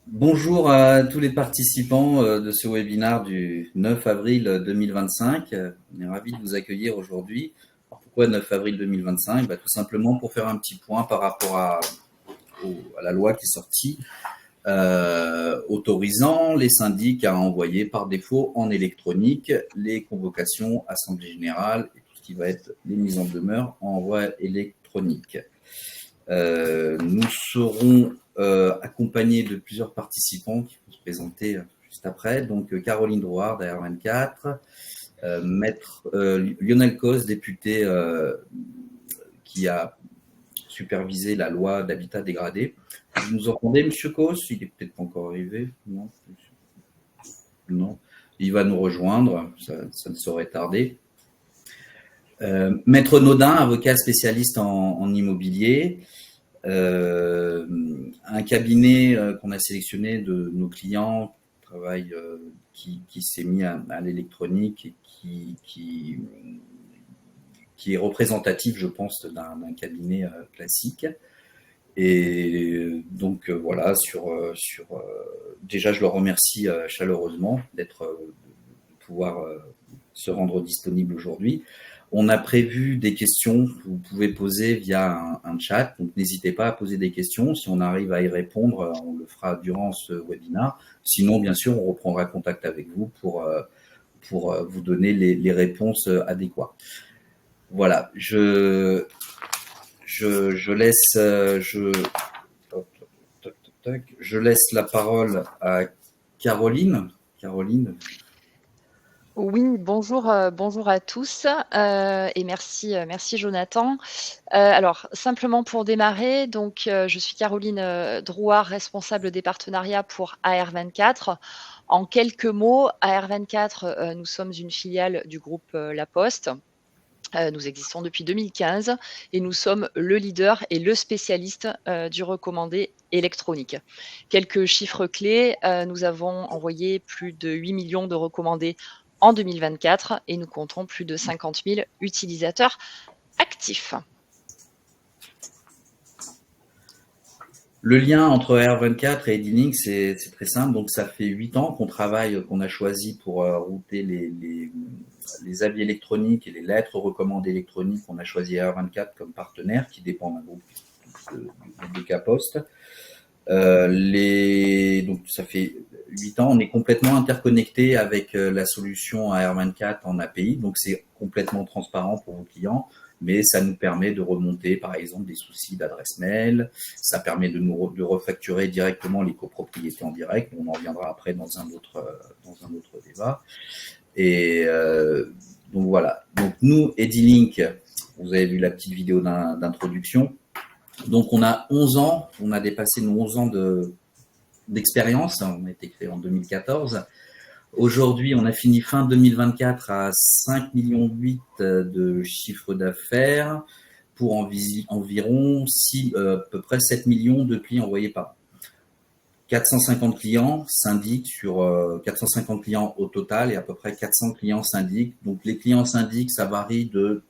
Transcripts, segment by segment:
Bonjour à tous les participants de ce webinaire du 9 avril 2025. On est ravis de vous accueillir aujourd'hui. Pourquoi 9 avril 2025 ? Tout simplement pour faire un petit point par rapport à la loi qui est sortie, autorisant les syndics à envoyer par défaut en électronique les convocations assemblée générale et tout ce qui va être les mises en demeure en envoi électronique. Nous serons accompagnés de plusieurs participants qui vont se présenter juste après. Donc Caroline Drouard d'AR24, Maître Lionel Cos, député qui a supervisé la loi d'habitat dégradé. Vous nous entendez, Monsieur Cos ? Il n'est peut-être pas encore arrivé. Non. Non. Il va nous rejoindre, ça ne saurait tarder. Maître Naudin, avocat spécialiste en immobilier. Un cabinet qu'on a sélectionné de nos clients qui s'est mis à l'électronique et qui est représentatif, je pense, d'un cabinet classique. Et donc voilà, déjà je le remercie chaleureusement de pouvoir se rendre disponible aujourd'hui. On a prévu des questions que vous pouvez poser via un chat, donc n'hésitez pas à poser des questions. Si on arrive à y répondre, on le fera durant ce webinaire. Sinon, bien sûr, on reprendra contact avec vous pour vous donner les réponses adéquates. Voilà, je laisse la parole à Caroline. Caroline. Oui, bonjour à tous et merci Jonathan. Alors simplement pour démarrer, donc je suis Caroline Drouard, responsable des partenariats pour AR24. En quelques mots, AR24, nous sommes une filiale du groupe La Poste. Nous existons depuis 2015 et nous sommes le leader et le spécialiste du recommandé électronique. Quelques chiffres clés, nous avons envoyé plus de 8 millions de recommandés en 2024 et nous comptons plus de 50 000 utilisateurs actifs. Le lien entre AR24 et Edilink, c'est très simple. Donc, ça fait 8 ans qu'on a choisi pour router les avis électroniques et les lettres recommandées électroniques. On a choisi AR24 comme partenaire qui dépend d'un groupe de K-Post. Donc, ça fait 8 ans. On est complètement interconnecté avec la solution AR24 en API. Donc, c'est complètement transparent pour vos clients. Mais ça nous permet de remonter, par exemple, des soucis d'adresse mail. Ça permet de refacturer directement les copropriétés en direct. On en reviendra après dans un autre débat. Et donc voilà. Donc nous, Edilink, vous avez vu la petite vidéo d'introduction. Donc on a 11 ans, on a dépassé nos 11 ans d'expérience. On a été créé en 2014. Aujourd'hui, on a fini fin 2024 à 5,8 millions de chiffre d'affaires pour environ à peu près 7 millions de plis envoyés par an. 450 clients syndics sur 450 clients au total et à peu près 400 clients syndics. Donc les clients syndics, ça varie de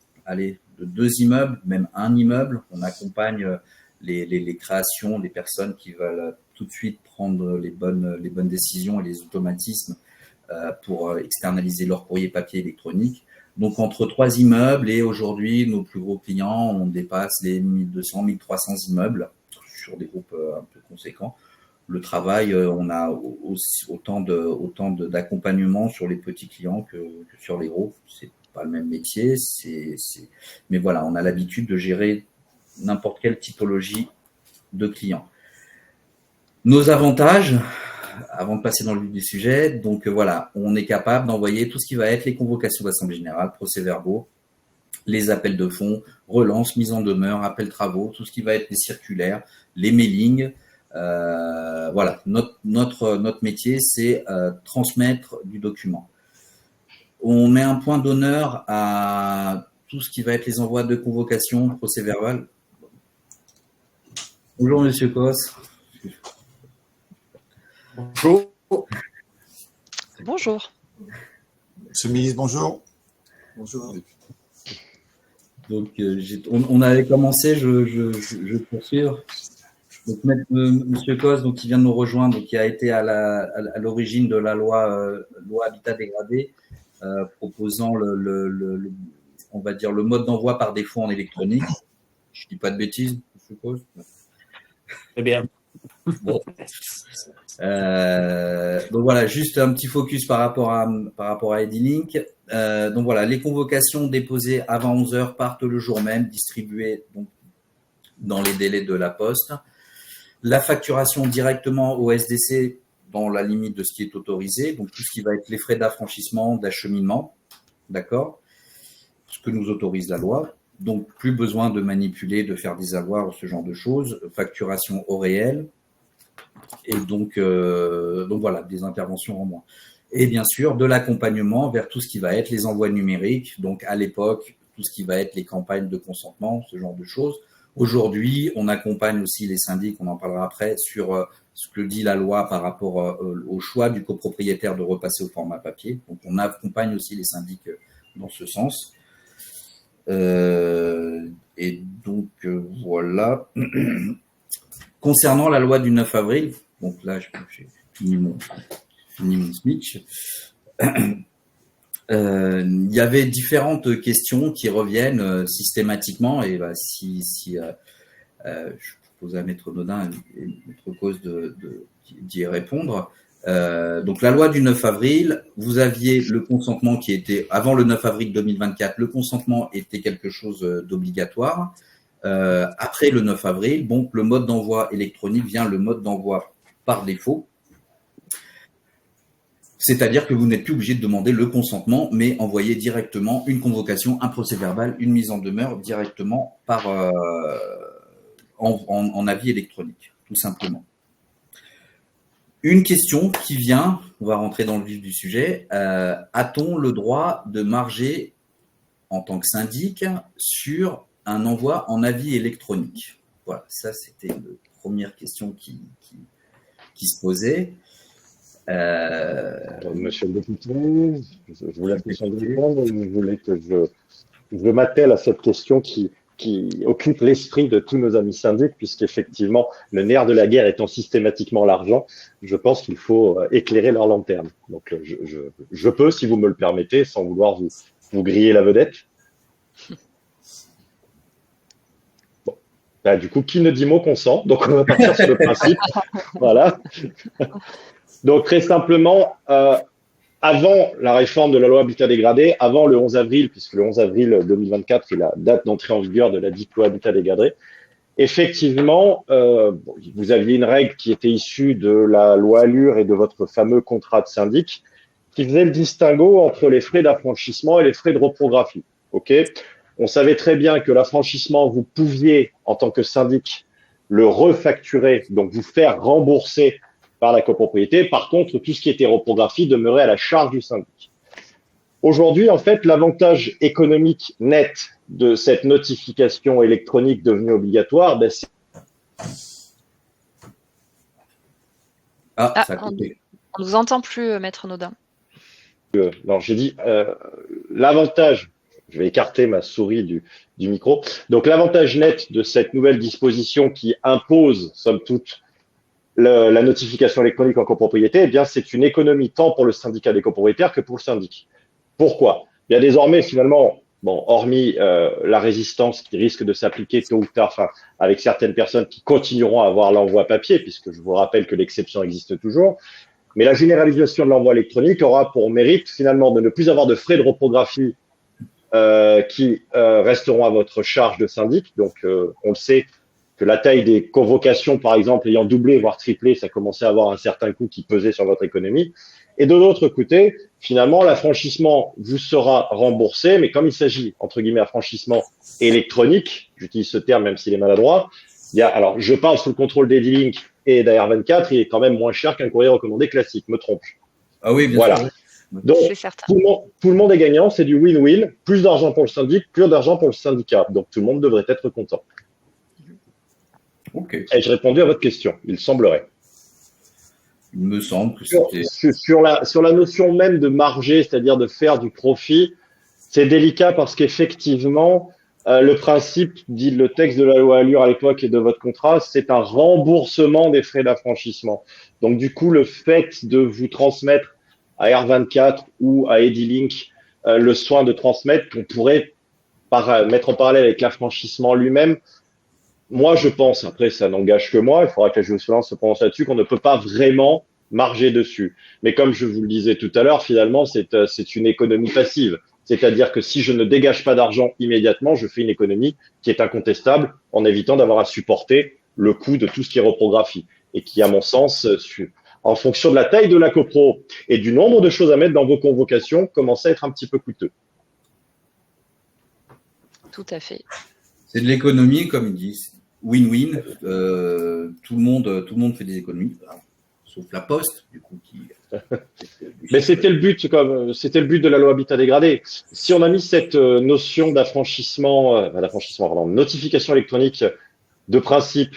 2 immeubles, même un immeuble. On accompagne les créations, les personnes qui veulent tout de suite prendre les bonnes décisions et les automatismes pour externaliser leur courrier papier électronique. Donc, entre 3 immeubles et aujourd'hui, nos plus gros clients, on dépasse les 1200, 1300 immeubles sur des groupes un peu conséquents. Le travail, on a autant d'accompagnement sur les petits clients que sur les gros. C'est pas le même métier, mais voilà, on a l'habitude de gérer n'importe quelle typologie de clients. Nos avantages, avant de passer dans le vif du sujet, donc voilà, on est capable d'envoyer tout ce qui va être les convocations d'assemblée générale, procès-verbaux, les appels de fonds, relances, mise en demeure, appels travaux, tout ce qui va être les circulaires, les mailings. Voilà, notre métier, c'est transmettre du document. On met un point d'honneur à tout ce qui va être les envois de convocation, procès-verbal. Bonjour, Monsieur Cos. Bonjour. Bonjour. Monsieur le ministre, bonjour. Bonjour. Donc, on avait commencé, je poursuis. Donc, Monsieur Cos, donc, qui vient de nous rejoindre, donc, qui a été à l'origine de la loi Habitat dégradé, proposant on va dire, le mode d'envoi par défaut en électronique. Je dis pas de bêtises, Monsieur Cos. Très bien. Bon. Donc voilà, juste un petit focus par rapport à Edilink. Donc voilà, les convocations déposées avant 11 heures partent le jour même, distribuées donc, dans les délais de la poste. La facturation directement au SDC dans la limite de ce qui est autorisé, donc tout ce qui va être les frais d'affranchissement, d'acheminement, d'accord, ce que nous autorise la loi. Donc plus besoin de manipuler, de faire des avoirs, ce genre de choses. Facturation au réel. Et donc voilà, des interventions en moins. Et bien sûr, de l'accompagnement vers tout ce qui va être les envois numériques. Donc, à l'époque, tout ce qui va être les campagnes de consentement, ce genre de choses. Aujourd'hui, on accompagne aussi les syndics, on en parlera après, sur ce que dit la loi par rapport au choix du copropriétaire de repasser au format papier. Donc, on accompagne aussi les syndics dans ce sens. Et donc, voilà. Concernant la loi du 9 avril, donc là, j'ai fini mon speech. Il y avait différentes questions qui reviennent systématiquement, et bah, je propose à Maître Nodin et Maître Cos d'y répondre. Donc la loi du 9 avril, vous aviez le consentement qui était, avant le 9 avril 2024, le consentement était quelque chose d'obligatoire. Après le 9 avril, donc le mode d'envoi électronique vient le mode d'envoi par défaut. C'est-à-dire que vous n'êtes plus obligé de demander le consentement, mais envoyer directement une convocation, un procès-verbal, une mise en demeure directement en avis électronique, tout simplement. Une question qui vient, on va rentrer dans le vif du sujet, a-t-on le droit de marger en tant que syndic sur un envoi en avis électronique? Voilà, ça c'était une première question qui se posait. Monsieur le député, je vous laisse question de répondre. Vous voulez que je m'attelle à cette question qui occupe l'esprit de tous nos amis syndics, puisqu'effectivement, le nerf de la guerre étant systématiquement l'argent, je pense qu'il faut éclairer leur lanterne. Donc, je peux, si vous me le permettez, sans vouloir vous griller la vedette. Bon. Bah, du coup, qui ne dit mot consent. Donc, on va partir sur le principe. Voilà. Donc, très simplement, avant la réforme de la loi Habitat dégradé, avant le 11 avril, puisque le 11 avril 2024 est la date d'entrée en vigueur de la dite loi Habitat dégradé, effectivement, vous aviez une règle qui était issue de la loi Allure et de votre fameux contrat de syndic, qui faisait le distinguo entre les frais d'affranchissement et les frais de reprographie. Ok, on savait très bien que l'affranchissement, vous pouviez, en tant que syndic, le refacturer, donc vous faire rembourser par la copropriété. Par contre, tout ce qui était reprographie demeurait à la charge du syndic. Aujourd'hui, en fait, l'avantage économique net de cette notification électronique devenue obligatoire, ben, c'est... Ça a coupé. On ne vous entend plus, Maître Nodin. Non, j'ai dit l'avantage, je vais écarter ma souris du micro. Donc, l'avantage net de cette nouvelle disposition qui impose, somme toute, la notification électronique en copropriété, eh bien, c'est une économie tant pour le syndicat des copropriétaires que pour le syndic. Pourquoi? Bien, désormais, finalement, bon, hormis la résistance qui risque de s'appliquer tôt ou tard, enfin, avec certaines personnes qui continueront à avoir l'envoi papier, puisque je vous rappelle que l'exception existe toujours, mais la généralisation de l'envoi électronique aura pour mérite, finalement, de ne plus avoir de frais de reprographie qui resteront à votre charge de syndic. Donc, on le sait, que la taille des convocations, par exemple, ayant doublé, voire triplé, ça commençait à avoir un certain coût qui pesait sur votre économie. Et de l'autre côté, finalement, l'affranchissement vous sera remboursé, mais comme il s'agit, entre guillemets, affranchissement électronique, j'utilise ce terme même s'il est maladroit, alors, je parle sous le contrôle d'Edilink et d'AR24, il est quand même moins cher qu'un courrier recommandé classique, me trompe. Ah oui, bien voilà. sûr. Donc, tout le monde est gagnant, c'est du win-win, plus d'argent pour le syndic, plus d'argent pour le syndicat. Donc, tout le monde devrait être content. Okay. Ai-je répondu à votre question? Il semblerait. Il me semble que c'était… Sur la notion même de marger, c'est-à-dire de faire du profit, c'est délicat parce qu'effectivement, le principe, dit le texte de la loi Allure à l'époque et de votre contrat, c'est un remboursement des frais d'affranchissement. Donc du coup, le fait de vous transmettre à R24 ou à Edilink le soin de transmettre, qu'on pourrait mettre en parallèle avec l'affranchissement lui-même, moi, je pense, après, ça n'engage que moi, il faudra que la jurisprudence se prononce là-dessus, qu'on ne peut pas vraiment marger dessus. Mais comme je vous le disais tout à l'heure, finalement, c'est une économie passive. C'est-à-dire que si je ne dégage pas d'argent immédiatement, je fais une économie qui est incontestable en évitant d'avoir à supporter le coût de tout ce qui est reprographie. Et qui, à mon sens, en fonction de la taille de la copro et du nombre de choses à mettre dans vos convocations, commence à être un petit peu coûteux. Tout à fait. C'est de l'économie, comme ils disent. Win-win, tout le monde fait des économies, sauf la Poste, du coup. Mais c'était le but de la loi Habitat dégradé. Si on a mis cette notion notification électronique de principe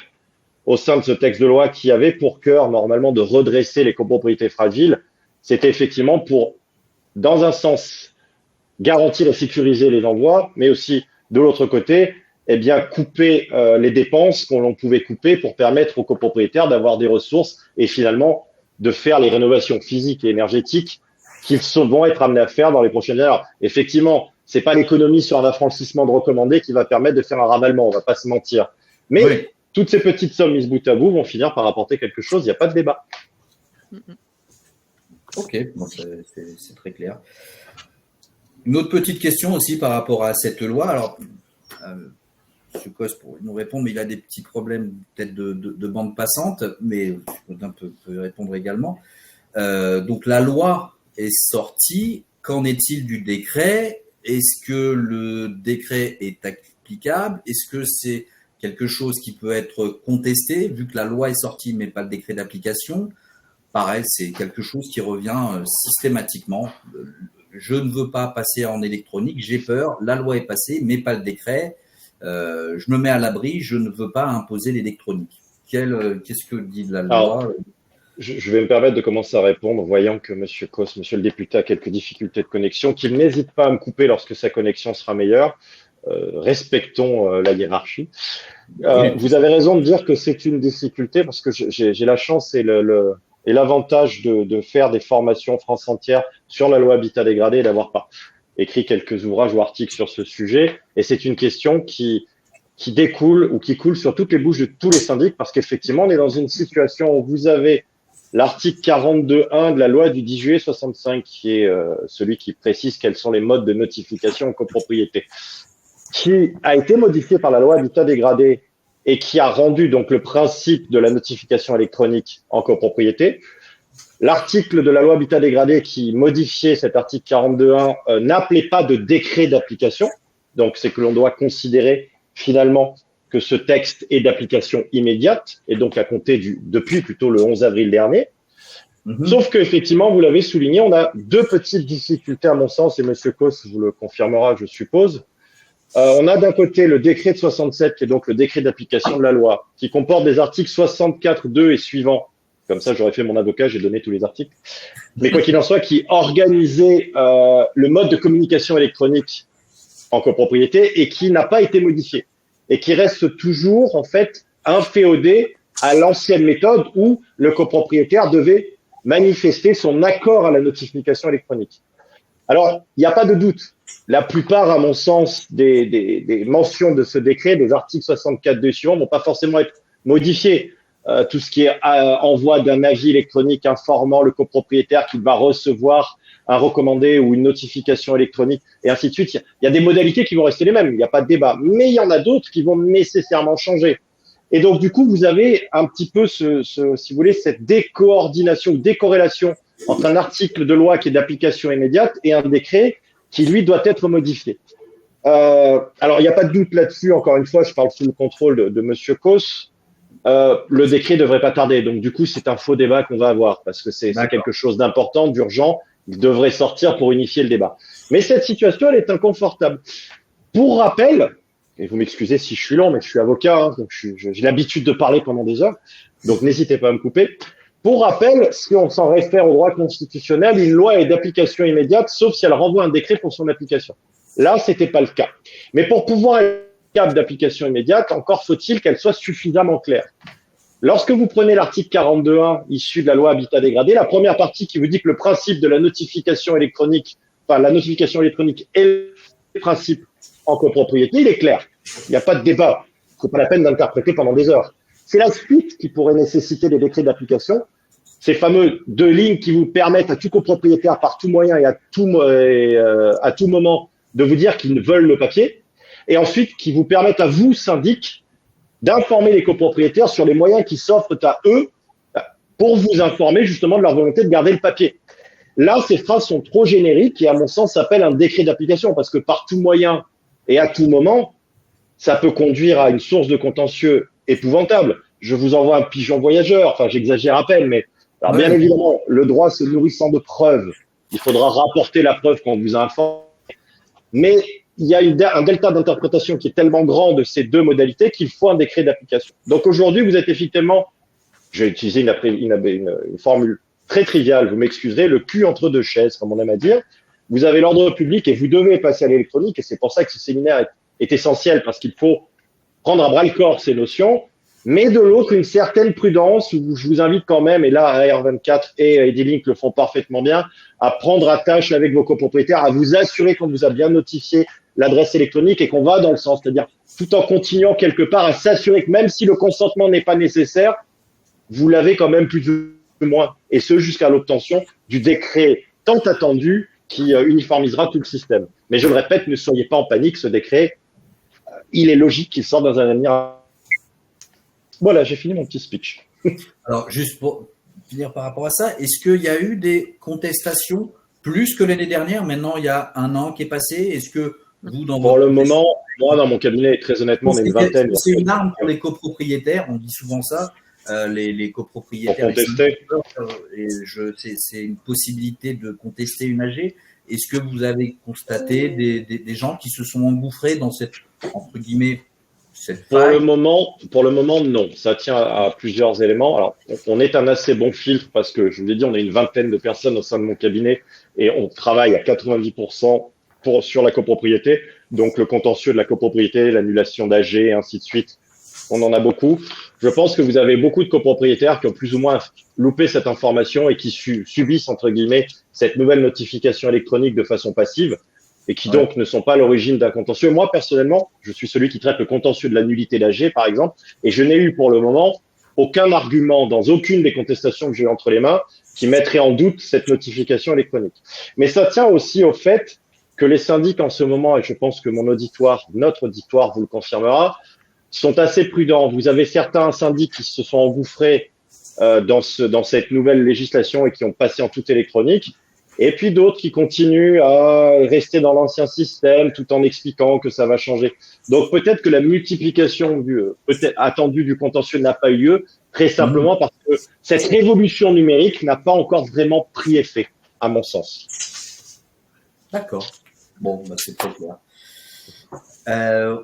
au sein de ce texte de loi qui avait pour cœur normalement de redresser les copropriétés fragiles, c'était effectivement pour, dans un sens, garantir et sécuriser les envois, mais aussi de l'autre côté, eh bien, couper les dépenses qu'on pouvait couper pour permettre aux copropriétaires d'avoir des ressources et finalement de faire les rénovations physiques et énergétiques qu'ils vont être amenés à faire dans les prochaines années. Alors, effectivement, c'est pas l'économie sur un affranchissement de recommandé qui va permettre de faire un ravalement, on va pas se mentir. Mais oui, toutes ces petites sommes mises bout à bout vont finir par apporter quelque chose, il n'y a pas de débat. Ok, bon, c'est très clair. Une autre petite question aussi par rapport à cette loi. Alors, M. Cos pourrait nous répondre, mais il a des petits problèmes peut-être de bande passante, mais Odin peut répondre également. Donc la loi est sortie, qu'en est-il du décret? Est-ce que le décret est applicable? Est-ce que c'est quelque chose qui peut être contesté, vu que la loi est sortie, mais pas le décret d'application? Pareil, c'est quelque chose qui revient systématiquement. Je ne veux pas passer en électronique, j'ai peur, la loi est passée, mais pas le décret. Je me mets à l'abri, je ne veux pas imposer l'électronique. Qu'est-ce que dit la loi? Alors, je vais me permettre de commencer à répondre, voyant que M. Cos, Monsieur le député, a quelques difficultés de connexion, qu'il n'hésite pas à me couper lorsque sa connexion sera meilleure. Respectons la hiérarchie. Oui. Vous avez raison de dire que c'est une difficulté parce que j'ai la chance et l'avantage de faire des formations France entière sur la loi Habitat dégradé et d'avoir écrit quelques ouvrages ou articles sur ce sujet. Et c'est une question qui découle ou qui coule sur toutes les bouches de tous les syndics parce qu'effectivement, on est dans une situation où vous avez l'article 42.1 de la loi du 10 juillet 65, qui est celui qui précise quels sont les modes de notification en copropriété, qui a été modifié par la loi Habitat dégradé et qui a rendu donc le principe de la notification électronique en copropriété. L'article de la loi Habitat dégradé qui modifiait cet article 42.1 n'appelait pas de décret d'application. Donc, c'est que l'on doit considérer finalement que ce texte est d'application immédiate et donc à compter depuis plutôt le 11 avril dernier. Sauf qu'effectivement, vous l'avez souligné, on a deux petites difficultés à mon sens, et M. Cos vous le confirmera, je suppose. On a d'un côté le décret de 67, qui est donc le décret d'application de la loi, qui comporte des articles 64.2 et suivants. Comme ça, j'aurais fait mon avocat, j'ai donné tous les articles. Mais quoi qu'il en soit, qui organisait le mode de communication électronique en copropriété et qui n'a pas été modifié et qui reste toujours, en fait, inféodé à l'ancienne méthode où le copropriétaire devait manifester son accord à la notification électronique. Alors, il n'y a pas de doute. La plupart, à mon sens, des mentions de ce décret, des articles 64 de suivants, ne vont pas forcément être modifiés. Tout ce qui est envoi d'un avis électronique informant le copropriétaire qu'il va recevoir un recommandé ou une notification électronique, et ainsi de suite. Il y a des modalités qui vont rester les mêmes, il n'y a pas de débat. Mais il y en a d'autres qui vont nécessairement changer. Et donc, du coup, vous avez un petit peu, si vous voulez, cette décoordination ou décorrélation entre un article de loi qui est d'application immédiate et un décret qui, lui, doit être modifié. Alors, il n'y a pas de doute là-dessus. Encore une fois, je parle sous le contrôle de Monsieur Cos. Le décret ne devrait pas tarder. Donc, du coup, c'est un faux débat qu'on va avoir parce que c'est quelque chose d'important, d'urgent. Il devrait sortir pour unifier le débat. Mais cette situation, elle est inconfortable. Pour rappel, et vous m'excusez si je suis long, mais je suis avocat, hein, donc j'ai l'habitude de parler pendant des heures, donc n'hésitez pas à me couper. Pour rappel, si on s'en réfère au droit constitutionnel, une loi est d'application immédiate, sauf si elle renvoie un décret pour son application. Là, c'était pas le cas. Mais pour pouvoir être capable d'application immédiate, encore faut-il qu'elle soit suffisamment claire. Lorsque vous prenez l'article 42.1 issu de la loi Habitat dégradé, la première partie qui vous dit que le principe de la notification électronique, enfin la notification électronique est le principe en copropriété, il est clair. Il n'y a pas de débat. C'est pas la peine d'interpréter pendant des heures. C'est la suite qui pourrait nécessiter des décrets d'application. Ces fameux 2 lignes qui vous permettent à tout copropriétaire par tout moyen et à tout moment de vous dire qu'ils veulent le papier. Et ensuite, qui vous permettent à vous, syndic, d'informer les copropriétaires sur les moyens qui s'offrent à eux pour vous informer justement de leur volonté de garder le papier. Là, ces phrases sont trop génériques et à mon sens s'appellent un décret d'application parce que par tout moyen et à tout moment, ça peut conduire à une source de contentieux épouvantable. Je vous envoie un pigeon voyageur, enfin j'exagère à peine, mais alors bien évidemment, le droit se nourrissant de preuves, il faudra rapporter la preuve qu'on vous a informé, mais il y a un delta d'interprétation qui est tellement grand de ces 2 modalités qu'il faut un décret d'application. Donc aujourd'hui, vous êtes effectivement, je vais utiliser une formule très triviale, vous m'excuserez, le cul entre 2 chaises, comme on aime à dire. Vous avez l'ordre public et vous devez passer à l'électronique, et c'est pour ça que ce séminaire est essentiel, parce qu'il faut prendre à bras-le-corps ces notions, mais de l'autre, une certaine prudence, où je vous invite quand même, et là, AR24 et Edilink le font parfaitement bien, à prendre attache avec vos copropriétaires, à vous assurer qu'on vous a bien notifié l'adresse électronique et qu'on va dans le sens, c'est-à-dire tout en continuant quelque part à s'assurer que même si le consentement n'est pas nécessaire, vous l'avez quand même plus ou moins, et ce jusqu'à l'obtention du décret tant attendu qui uniformisera tout le système. Mais je le répète, ne soyez pas en panique, ce décret, il est logique qu'il sorte dans un avenir. Voilà, j'ai fini mon petit speech. Alors, juste pour finir par rapport à ça, est-ce qu'il y a eu des contestations plus que l'année dernière? Maintenant, il y a un an qui est passé. Est-ce que vous, pour le moment, moi, dans mon cabinet, très honnêtement, on est une vingtaine. C'est une arme pour les copropriétaires, on dit souvent ça. Les copropriétaires, c'est une possibilité de contester une AG. Est-ce que vous avez constaté des gens qui se sont engouffrés dans cette, entre guillemets, cette faille? Pour le moment, non. Ça tient à plusieurs éléments. Alors, on est un assez bon filtre parce que, je vous l'ai dit, on est une vingtaine de personnes au sein de mon cabinet et on travaille à 90% sur la copropriété. Donc, le contentieux de la copropriété, l'annulation d'AG et ainsi de suite, on en a beaucoup. Je pense que vous avez beaucoup de copropriétaires qui ont plus ou moins loupé cette information et qui subissent, entre guillemets, cette nouvelle notification électronique de façon passive et qui donc ne sont pas à l'origine d'un contentieux. Moi, personnellement, je suis celui qui traite le contentieux de la nullité d'AG, par exemple, et je n'ai eu pour le moment aucun argument dans aucune des contestations que j'ai entre les mains qui mettrait en doute cette notification électronique. Mais ça tient aussi au fait que les syndics en ce moment, et je pense que notre auditoire vous le confirmera, sont assez prudents. Vous avez certains syndics qui se sont engouffrés dans cette nouvelle législation et qui ont passé en tout électronique, et puis d'autres qui continuent à rester dans l'ancien système tout en expliquant que ça va changer. Donc peut-être que la multiplication attendue du contentieux n'a pas eu lieu, très simplement parce que cette révolution numérique n'a pas encore vraiment pris effet, à mon sens. D'accord. Bon, bah c'est très clair.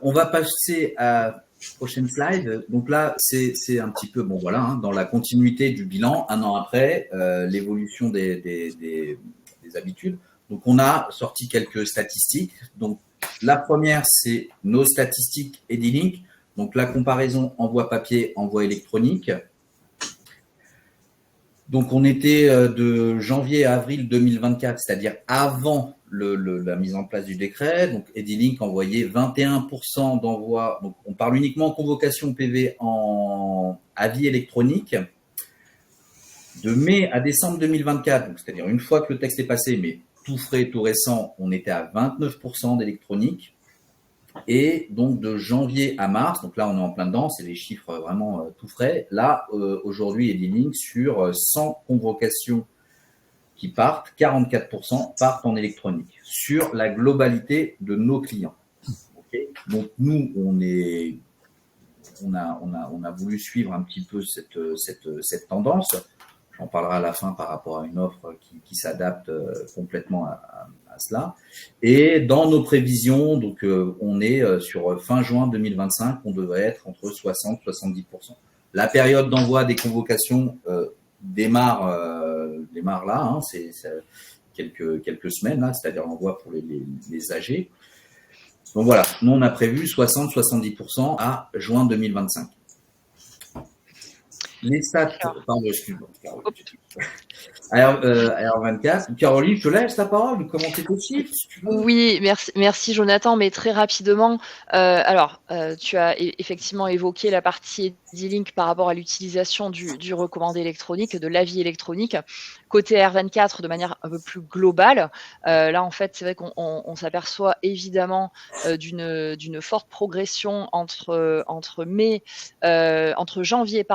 On va passer à prochaine slide. Donc là, c'est un petit peu, bon voilà, hein, dans la continuité du bilan, un an après, l'évolution des habitudes. Donc on a sorti quelques statistiques. Donc la première, c'est nos statistiques Edilink. Donc la comparaison envoi papier, envoi électronique. Donc on était de janvier à avril 2024, c'est-à-dire avant la mise en place du décret. Donc Edilink envoyait 21% d'envois. Donc on parle uniquement convocation PV en avis électronique. De mai à décembre 2024, donc c'est-à-dire une fois que le texte est passé, mais tout frais, tout récent, on était à 29% d'électronique. Et donc de janvier à mars, donc là on est en plein dedans, c'est les chiffres vraiment tout frais. Là, aujourd'hui, Edilink, sur 100 convocations qui partent, 44% partent en électronique, sur la globalité de nos clients. Okay, donc nous, on a voulu suivre un petit peu cette tendance. J'en parlerai à la fin par rapport à une offre qui s'adapte complètement à cela. Et dans nos prévisions, donc on est sur fin juin 2025, on devrait être entre 60 et 70%. La période d'envoi des convocations démarre là, hein, c'est quelques semaines, là, c'est-à-dire l'envoi pour les AG. Donc voilà, nous on a prévu 60-70% à juin 2025. Les stats, pardon, excuse-moi. Alors 24. Caroline, je te laisse la parole de commenter tes chiffres. Si tu veux. Oui, merci Jonathan, mais très rapidement, tu as effectivement évoqué la partie Edilink par rapport à l'utilisation du recommandé électronique, de l'avis électronique. Côté R24, de manière un peu plus globale, là en fait, c'est vrai qu'on s'aperçoit évidemment d'une forte progression entre janvier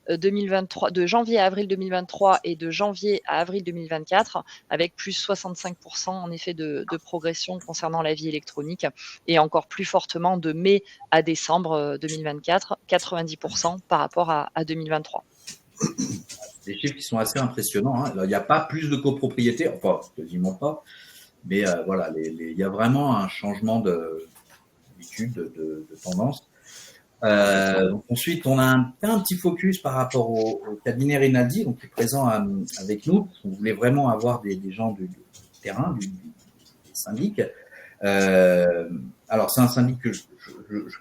2023, de janvier à avril 2023 et de janvier à avril 2024, avec plus 65% en effet de progression concernant la vie électronique, et encore plus fortement de mai à décembre 2024, 90% par rapport à 2023. Des chiffres qui sont assez impressionnants. Hein. Alors, il n'y a pas plus de copropriété, enfin quasiment pas, mais voilà, il y a vraiment un changement d'habitude, de tendance. Donc ensuite, on a un petit focus par rapport au cabinet Rinaldi, donc qui est présent avec nous. On voulait vraiment avoir des gens du terrain, des syndics. Alors c'est un syndic que je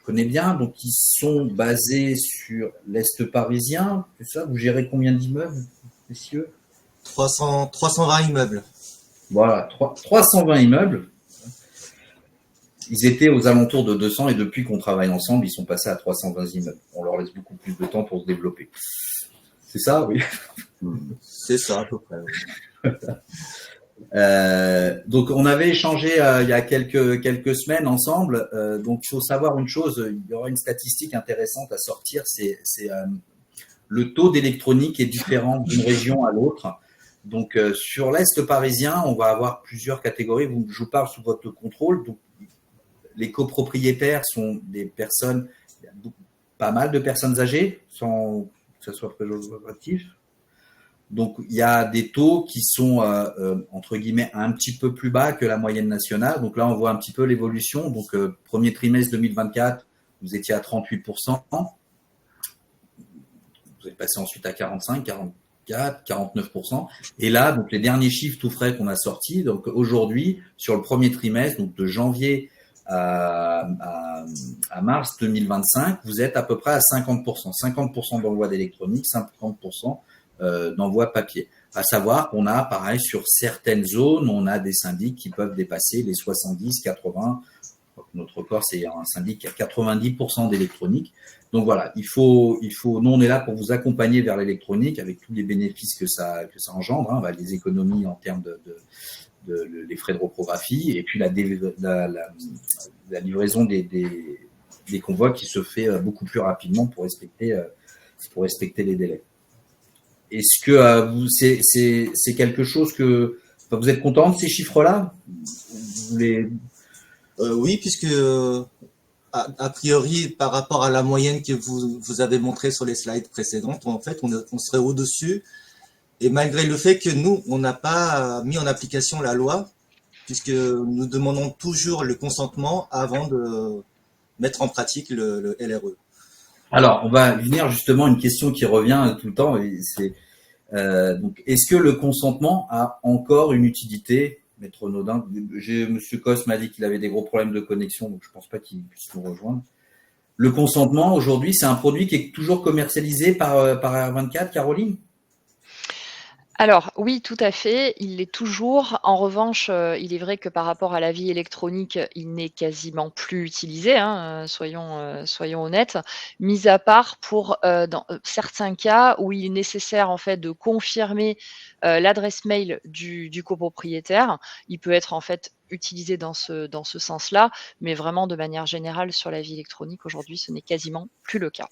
connais bien, donc ils sont basés sur l'Est parisien. C'est ça? Vous gérez combien d'immeubles, messieurs? 320 immeubles. Voilà, 320 immeubles. Ils étaient aux alentours de 200 et depuis qu'on travaille ensemble, ils sont passés à 320 immeubles. On leur laisse beaucoup plus de temps pour se développer. C'est ça, oui. C'est ça, à peu près. Donc, on avait échangé il y a quelques semaines ensemble. Donc, il faut savoir une chose, il y aura une statistique intéressante à sortir, c'est le taux d'électronique est différent d'une région à l'autre. Donc, sur l'Est parisien, on va avoir plusieurs catégories. Je vous parle sous votre contrôle. Donc, les copropriétaires sont des personnes, il y a pas mal de personnes âgées, sans que ce soit péjoratif. Donc, il y a des taux qui sont, entre guillemets, un petit peu plus bas que la moyenne nationale. Donc là, on voit un petit peu l'évolution. Donc, premier trimestre 2024, vous étiez à 38%. Vous êtes passé ensuite à 45, 44, 49%. Et là, donc les derniers chiffres tout frais qu'on a sortis, donc aujourd'hui, sur le premier trimestre, donc de janvier à mars 2025, vous êtes à peu près à 50%. 50% d'envoi d'électronique, 50% d'envoi papier. À savoir qu'on a, pareil, sur certaines zones, on a des syndics qui peuvent dépasser les 70, 80. Notre corps, c'est un syndic qui a 90% d'électronique. Donc voilà, il faut, nous, on est là pour vous accompagner vers l'électronique avec tous les bénéfices que ça engendre, hein, les économies en termes les frais de reprographie et puis la livraison des convois qui se fait beaucoup plus rapidement pour respecter les délais. Est-ce que c'est quelque chose que vous êtes content de ces chiffres-là? Oui, puisque a priori, par rapport à la moyenne que vous avez montrée sur les slides précédentes, en fait, on serait au-dessus. Et malgré le fait que nous, on n'a pas mis en application la loi, puisque nous demandons toujours le consentement avant de mettre en pratique le LRE. Alors, on va venir justement à une question qui revient tout le temps. Donc, est-ce que le consentement a encore une utilité, Maître Naudin? Monsieur Cos m'a dit qu'il avait des gros problèmes de connexion, donc je ne pense pas qu'il puisse nous rejoindre. Le consentement, aujourd'hui, c'est un produit qui est toujours commercialisé par AR24, Caroline? Alors oui, tout à fait, il l'est toujours. En revanche, il est vrai que par rapport à la vie électronique, il n'est quasiment plus utilisé, hein, soyons honnêtes. Mis à part pour, dans, certains cas où il est nécessaire en fait de confirmer, l'adresse mail du copropriétaire. Il peut être en fait utilisé dans ce sens-là, mais vraiment de manière générale sur la vie électronique aujourd'hui, ce n'est quasiment plus le cas.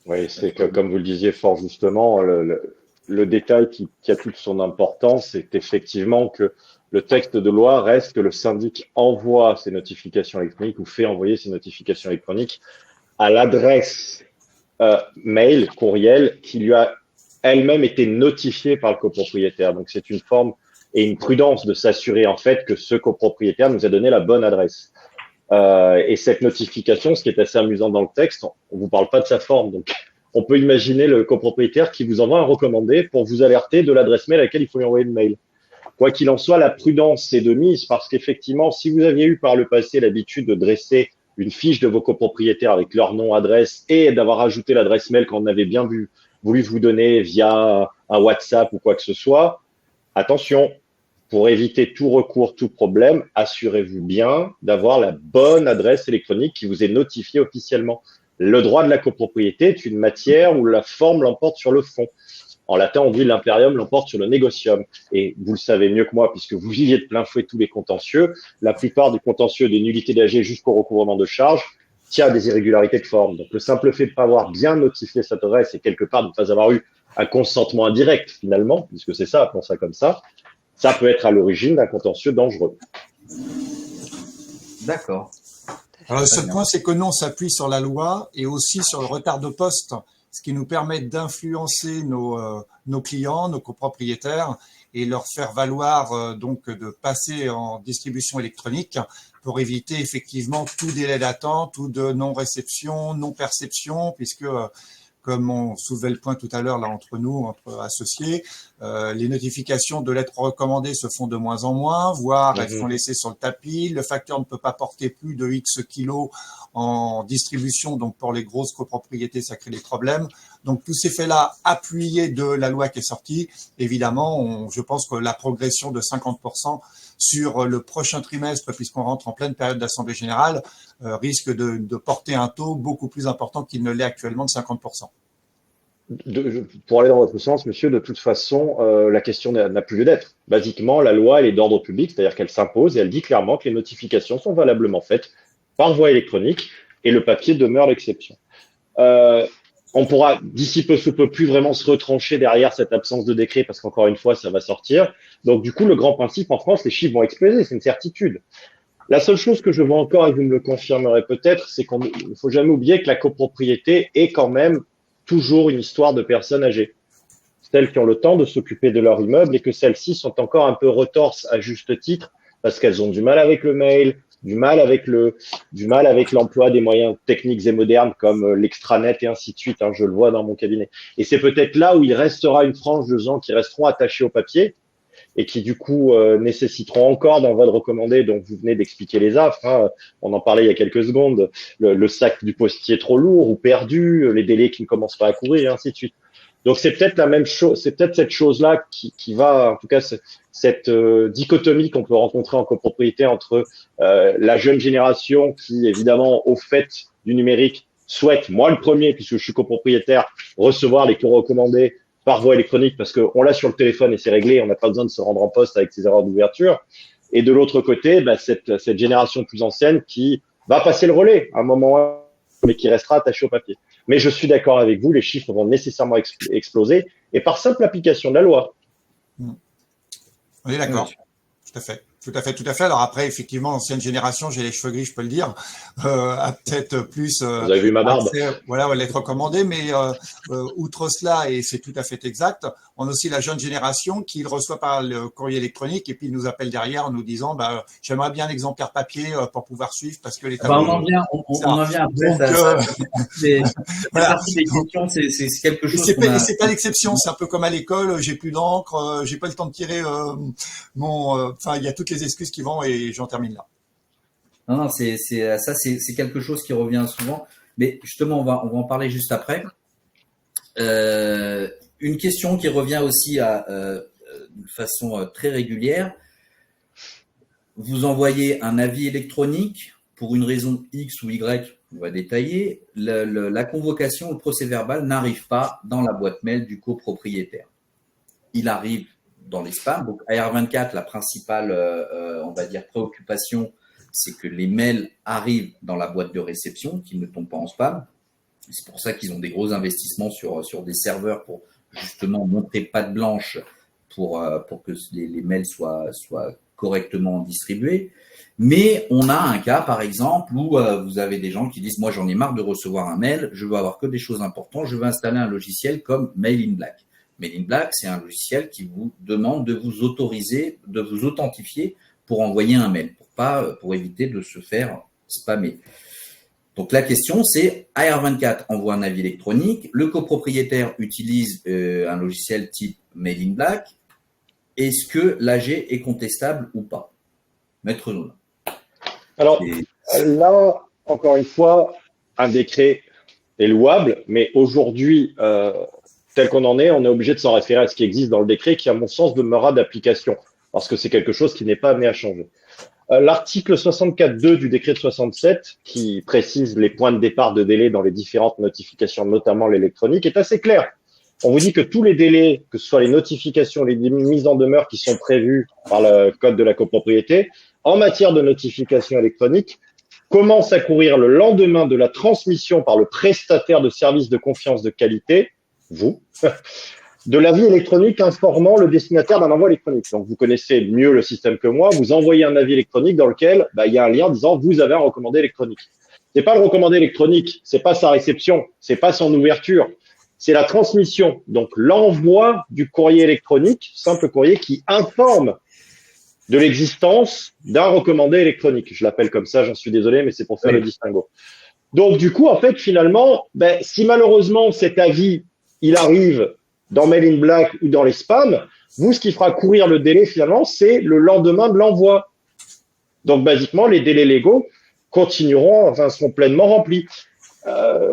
Oui, c'est que, comme vous le disiez fort justement, le détail qui a toute son importance, c'est effectivement que le texte de loi reste que le syndic envoie ses notifications électroniques ou fait envoyer ses notifications électroniques à l'adresse mail, courriel, qui lui a elle-même été notifiée par le copropriétaire. Donc c'est une forme et une prudence de s'assurer en fait que ce copropriétaire nous a donné la bonne adresse. Et cette notification, ce qui est assez amusant dans le texte, on vous parle pas de sa forme. Donc, on peut imaginer le copropriétaire qui vous envoie un recommandé pour vous alerter de l'adresse mail à laquelle il faut lui envoyer le mail. Quoi qu'il en soit, la prudence est de mise parce qu'effectivement, si vous aviez eu par le passé l'habitude de dresser une fiche de vos copropriétaires avec leur nom, adresse et d'avoir ajouté l'adresse mail qu'on avait bien voulu vous donner via un WhatsApp ou quoi que ce soit, attention. Pour éviter tout recours, tout problème, assurez-vous bien d'avoir la bonne adresse électronique qui vous est notifiée officiellement. Le droit de la copropriété est une matière où la forme l'emporte sur le fond. En latin, on dit l'imperium l'emporte sur le négocium. Et vous le savez mieux que moi, puisque vous viviez de plein fouet tous les contentieux, la plupart des contentieux des nullités d'AG jusqu'au recouvrement de charges tient à des irrégularités de forme. Donc le simple fait de ne pas avoir bien notifié cette adresse et quelque part de ne pas avoir eu un consentement indirect finalement, puisque c'est ça, appelons ça comme ça peut être à l'origine d'un contentieux dangereux. D'accord. Alors, le seul point, c'est que nous, on s'appuie sur la loi et aussi sur le retard de poste, ce qui nous permet d'influencer nos clients, nos copropriétaires et leur faire valoir donc de passer en distribution électronique pour éviter effectivement tout délai d'attente, tout de non-réception, non-perception, puisque comme on soulevait le point tout à l'heure là entre nous, entre associés, les notifications de lettres recommandées se font de moins en moins, voire elles sont laissées sur le tapis. Le facteur ne peut pas porter plus de X kilos en distribution, donc pour les grosses copropriétés, ça crée des problèmes. Donc tous ces faits-là, appuyés de la loi qui est sortie, évidemment, je pense que la progression de 50% sur le prochain trimestre, puisqu'on rentre en pleine période d'Assemblée générale, risque de porter un taux beaucoup plus important qu'il ne l'est actuellement de 50%. Pour aller dans votre sens, monsieur, de toute façon, la question n'a plus lieu d'être. Basiquement, la loi, elle est d'ordre public, c'est-à-dire qu'elle s'impose et elle dit clairement que les notifications sont valablement faites par voie électronique et le papier demeure l'exception. On pourra, d'ici peu sous peu, plus vraiment se retrancher derrière cette absence de décret parce qu'encore une fois, ça va sortir. Donc, du coup, le grand principe en France, les chiffres vont exploser, c'est une certitude. La seule chose que je vois encore, et vous me le confirmerez peut-être, c'est qu'il ne faut jamais oublier que la copropriété est quand même toujours une histoire de personnes âgées. Celles qui ont le temps de s'occuper de leur immeuble et que celles-ci sont encore un peu retorses à juste titre parce qu'elles ont du mal avec le mail, du mal avec l'emploi des moyens techniques et modernes comme l'extranet et ainsi de suite. Hein, je le vois dans mon cabinet. Et c'est peut-être là où il restera une frange de gens qui resteront attachés au papier et qui du coup nécessiteront encore d'envoi de recommandé dont vous venez d'expliquer les affres. Hein. On en parlait il y a quelques secondes. Le sac du postier trop lourd ou perdu, les délais qui ne commencent pas à courir et ainsi de suite. Donc c'est peut-être la même chose, c'est peut-être cette chose-là qui va, en tout cas cette dichotomie qu'on peut rencontrer en copropriété entre la jeune génération qui évidemment au fait du numérique souhaite, moi le premier puisque je suis copropriétaire, recevoir les cours recommandés par voie électronique parce qu'on l'a sur le téléphone et c'est réglé, on n'a pas besoin de se rendre en poste avec ses erreurs d'ouverture. Et de l'autre côté, cette génération plus ancienne qui va passer le relais à un moment mais qui restera attachée au papier. Mais je suis d'accord avec vous, les chiffres vont nécessairement exploser et par simple application de la loi. On est d'accord. Tout à fait. Alors après, effectivement, l'ancienne génération, j'ai les cheveux gris, je peux le dire, a peut-être plus. Vous avez vu ma barbe. Voilà, lettre recommandée, mais outre cela, et c'est tout à fait exact, on a aussi la jeune génération qui le reçoit par le courrier électronique et puis il nous appelle derrière en nous disant, j'aimerais bien l'exemplaire papier pour pouvoir suivre parce que les tableaux. On en vient après. Partie des questions, c'est quelque chose. C'est pas l'exception. C'est un peu comme à l'école. J'ai plus d'encre, j'ai pas le temps de tirer il y a toutes les excuses qui vont et j'en termine là. Non, non, c'est quelque chose qui revient souvent. Mais justement, on va en parler juste après. Une question qui revient aussi de façon très régulière. Vous envoyez un avis électronique pour une raison X ou Y, on va détailler. La convocation, le procès-verbal n'arrive pas dans la boîte mail du copropriétaire. Il arrive dans les spams. Donc, AR24, la principale, on va dire, préoccupation, c'est que les mails arrivent dans la boîte de réception, qu'ils ne tombent pas en spam. C'est pour ça qu'ils ont des gros investissements sur des serveurs pour justement montrer patte blanche pour que les mails soient correctement distribués. Mais on a un cas, par exemple, où vous avez des gens qui disent « Moi, j'en ai marre de recevoir un mail, je veux avoir que des choses importantes, je veux installer un logiciel comme Mail in Black ». Mail in Black, c'est un logiciel qui vous demande de vous autoriser, de vous authentifier pour envoyer un mail, pour éviter de se faire spammer. Donc la question, c'est AR24 envoie un avis électronique, le copropriétaire utilise un logiciel type Mail in Black. Est-ce que l'AG est contestable ou pas? Maître Nolan. Alors là, encore une fois, un décret est louable, mais aujourd'hui, tel qu'on en est, on est obligé de s'en référer à ce qui existe dans le décret, qui, à mon sens, demeurera d'application, parce que c'est quelque chose qui n'est pas amené à changer. L'article 64.2 du décret de 67, qui précise les points de départ de délai dans les différentes notifications, notamment l'électronique, est assez clair. On vous dit que tous les délais, que ce soit les notifications, les mises en demeure qui sont prévues par le code de la copropriété, en matière de notification électronique, commencent à courir le lendemain de la transmission par le prestataire de services de confiance de qualité, vous, de l'avis électronique informant le destinataire d'un envoi électronique. Donc, vous connaissez mieux le système que moi. Vous envoyez un avis électronique dans lequel il y a un lien disant « Vous avez un recommandé électronique ». C'est pas le recommandé électronique, c'est pas sa réception, c'est pas son ouverture, c'est la transmission. Donc, l'envoi du courrier électronique, simple courrier qui informe de l'existence d'un recommandé électronique. Je l'appelle comme ça, j'en suis désolé, mais c'est pour faire le distinguo. Donc, du coup, en fait, finalement, si malheureusement cet avis, il arrive dans Mail in Black ou dans les spams, vous, ce qui fera courir le délai, finalement, c'est le lendemain de l'envoi. Donc, basiquement, les délais légaux seront pleinement remplis.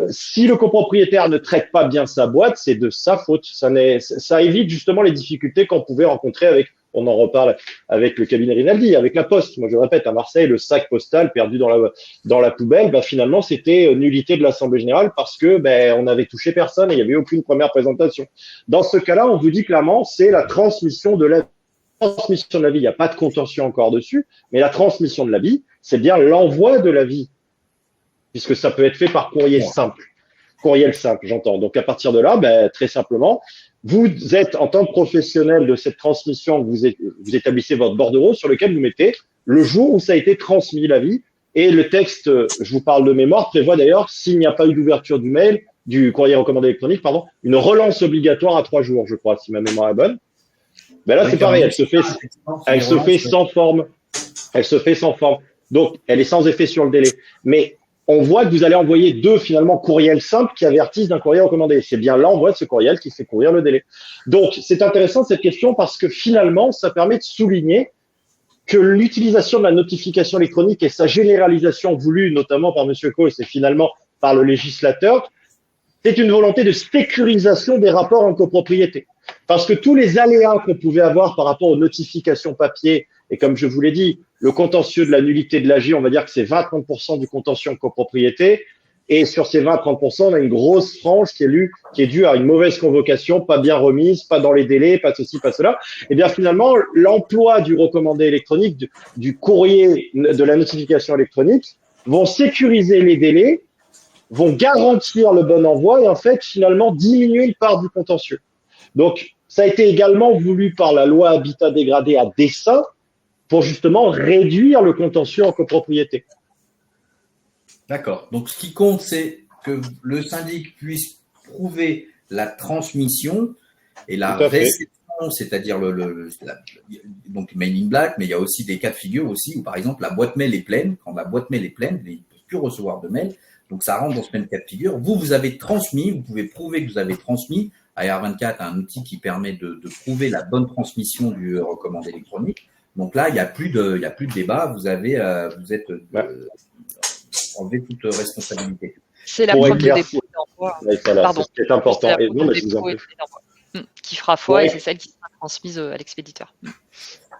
Si le copropriétaire ne traite pas bien sa boîte, c'est de sa faute. Ça évite justement les difficultés qu'on pouvait rencontrer on en reparle avec le cabinet Rinaldi, avec la Poste. Moi, je répète, à Marseille, le sac postal perdu dans la poubelle, finalement, c'était nullité de l'Assemblée générale parce que on n'avait touché personne et il n'y avait aucune première présentation. Dans ce cas-là, on vous dit clairement, c'est la transmission de l'avis. Il n'y a pas de contentieux encore dessus, mais la transmission de l'avis, c'est bien l'envoi de l'avis, puisque ça peut être fait par courrier simple. Courriel simple, j'entends. Donc, à partir de là, très simplement, vous êtes, en tant que professionnel de cette transmission, vous établissez votre bordereau sur lequel vous mettez le jour où ça a été transmis l'avis. Et le texte, je vous parle de mémoire, prévoit d'ailleurs, s'il n'y a pas eu d'ouverture du courrier recommandé électronique, une relance obligatoire à 3 jours, je crois, si ma mémoire est bonne. Là, c'est pareil, elle se fait sans forme. Elle se fait sans forme. Donc, elle est sans effet sur le délai. Mais on voit que vous allez envoyer 2 finalement courriels simples qui avertissent d'un courrier recommandé. C'est bien l'envoi de ce courriel qui fait courir le délai. Donc, c'est intéressant cette question parce que finalement, ça permet de souligner que l'utilisation de la notification électronique et sa généralisation voulue notamment par M. Coe et finalement par le législateur, c'est une volonté de sécurisation des rapports en copropriété. Parce que tous les aléas qu'on pouvait avoir par rapport aux notifications papier, et comme je vous l'ai dit, le contentieux de la nullité de l'AG, on va dire que c'est 20-30% du contentieux en copropriété. Et sur ces 20-30%, on a une grosse frange qui est due à une mauvaise convocation, pas bien remise, pas dans les délais, pas ceci, pas cela. Et bien finalement, l'emploi du recommandé électronique, du courrier, de la notification électronique, vont sécuriser les délais, vont garantir le bon envoi et en fait finalement diminuer une part du contentieux. Donc, ça a été également voulu par la loi Habitat dégradé à dessein pour justement réduire le contentieux en copropriété. D'accord. Donc, ce qui compte, c'est que le syndic puisse prouver la transmission et la réception, c'est-à-dire donc Mail in Black, mais il y a aussi des cas de figure aussi où, par exemple, la boîte mail est pleine. Quand la boîte mail est pleine, il ne peut plus recevoir de mail. Donc, ça rentre dans ce même cas de figure. Vous avez transmis, vous pouvez prouver que vous avez transmis. AR24 a un outil qui permet de prouver la bonne transmission du recommandé électronique. Donc là, il y a plus de débat. Vous êtes enlevé toute responsabilité. C'est la Pour preuve de éclaircir. dépôt et d'envoi. Ouais, voilà, Pardon. c'est ce qui est important. C'est la Et preuve non, de mais je vous en dépôt et prie. d'envoi. Qui fera foi et Ouais. c'est celle qui sera transmise à l'expéditeur.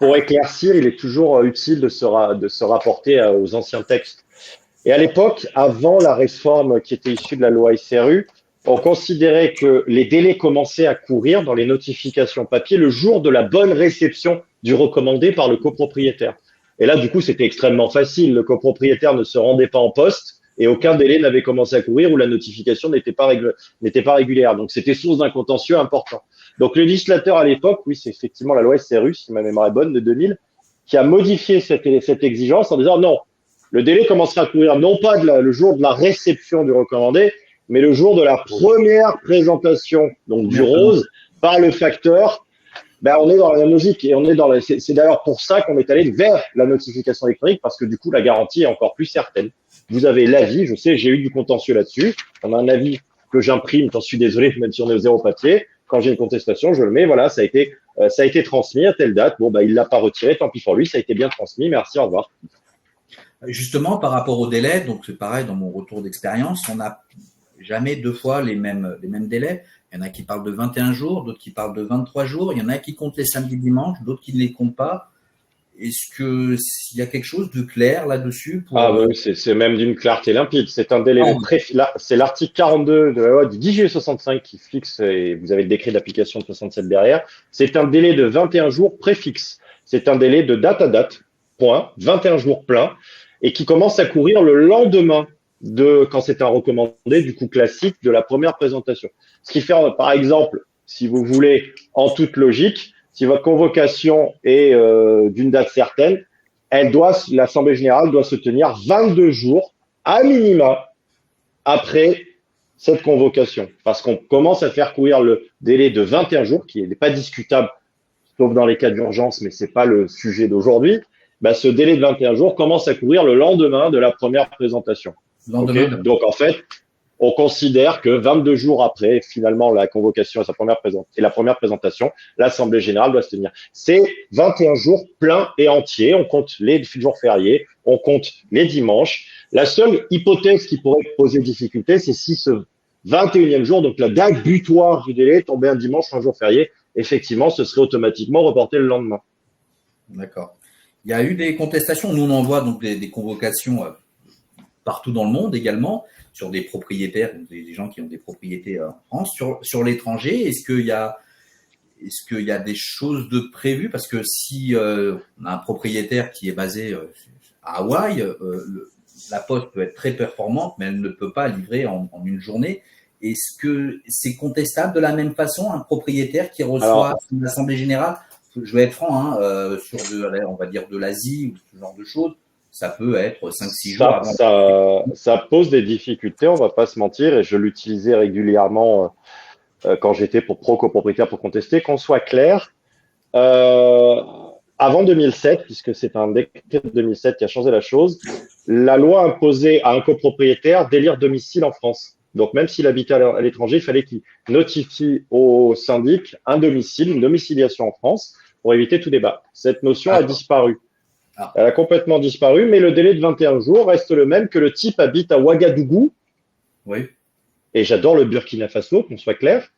Pour éclaircir, il est toujours utile de se rapporter aux anciens textes. Et à l'époque, avant la réforme qui était issue de la loi SRU, on considérait que les délais commençaient à courir dans les notifications papier le jour de la bonne réception du recommandé par le copropriétaire. Et là, du coup, c'était extrêmement facile. Le copropriétaire ne se rendait pas en poste et aucun délai n'avait commencé à courir ou la notification n'était pas régulière. Donc, c'était source d'un contentieux important. Donc, le législateur à l'époque, oui, c'est effectivement la loi SRU, si ma mémoire est bonne, de 2000, qui a modifié cette exigence en disant non, le délai commencera à courir non pas le jour de la réception du recommandé, mais le jour de la première présentation, donc du rose, par le facteur. Ben, on est dans la même logique et c'est d'ailleurs pour ça qu'on est allé vers la notification électronique parce que du coup, la garantie est encore plus certaine. Vous avez l'avis, je sais, j'ai eu du contentieux là-dessus. On a un avis que j'imprime, j'en suis désolé, même si on est au zéro papier. Quand j'ai une contestation, je le mets, voilà, ça a été transmis à telle date. Bon, ben, il l'a pas retiré, tant pis pour lui, ça a été bien transmis, merci, au revoir. Justement, par rapport au délai, donc c'est pareil dans mon retour d'expérience, on n'a jamais deux fois les mêmes délais. Il y en a qui parlent de 21 jours, d'autres qui parlent de 23 jours. Il y en a qui comptent les samedis, dimanches, d'autres qui ne les comptent pas. Est-ce qu'il y a quelque chose de clair là-dessus Ah oui, c'est même d'une clarté limpide. C'est un délai c'est l'article 42 de la loi du 10 juillet 65 qui fixe, et vous avez le décret d'application de 67 derrière. C'est un délai de 21 jours préfixe. C'est un délai de date à date, point, 21 jours plein, et qui commence à courir le lendemain quand c'est un recommandé, du coup classique, de la première présentation. Ce qui fait, par exemple, si vous voulez, en toute logique, si votre convocation est d'une date certaine, l'Assemblée générale doit se tenir 22 jours à minima après cette convocation. Parce qu'on commence à faire courir le délai de 21 jours, qui n'est pas discutable, sauf dans les cas d'urgence, mais c'est pas le sujet d'aujourd'hui. Ben, ce délai de 21 jours commence à courir le lendemain de la première présentation. Okay. Donc, en fait, on considère que 22 jours après, finalement, la convocation et la première présentation, l'Assemblée générale doit se tenir. C'est 21 jours pleins et entiers. On compte les jours fériés, on compte les dimanches. La seule hypothèse qui pourrait poser difficulté, c'est si ce 21e jour, donc la date butoir du délai, tombait un dimanche, un jour férié, effectivement, ce serait automatiquement reporté le lendemain. D'accord. Il y a eu des contestations. Nous, on envoie donc des convocations partout dans le monde également, sur des propriétaires, des gens qui ont des propriétés en France, sur l'étranger. Est-ce qu'il y a des choses de prévues? Parce que si on a un propriétaire qui est basé à Hawaï, la poste peut être très performante, mais elle ne peut pas livrer en une journée. Est-ce que c'est contestable de la même façon, un propriétaire qui reçoit une assemblée générale? Je vais être franc, sur on va dire de l'Asie ou ce genre de choses. Ça peut être 5-6 jours avant. Ça pose des difficultés, on va pas se mentir, et je l'utilisais régulièrement quand j'étais pour copropriétaire pour contester. Qu'on soit clair, avant 2007, puisque c'est un décret de 2007 qui a changé la chose, la loi imposait à un copropriétaire d'élire domicile en France. Donc même s'il habitait à l'étranger, il fallait qu'il notifie au syndic un domicile, une domiciliation en France, pour éviter tout débat. Cette notion a disparu. Elle a complètement disparu, mais le délai de 21 jours reste le même que le type habite à Ouagadougou. Oui. Et j'adore le Burkina Faso, qu'on soit clair,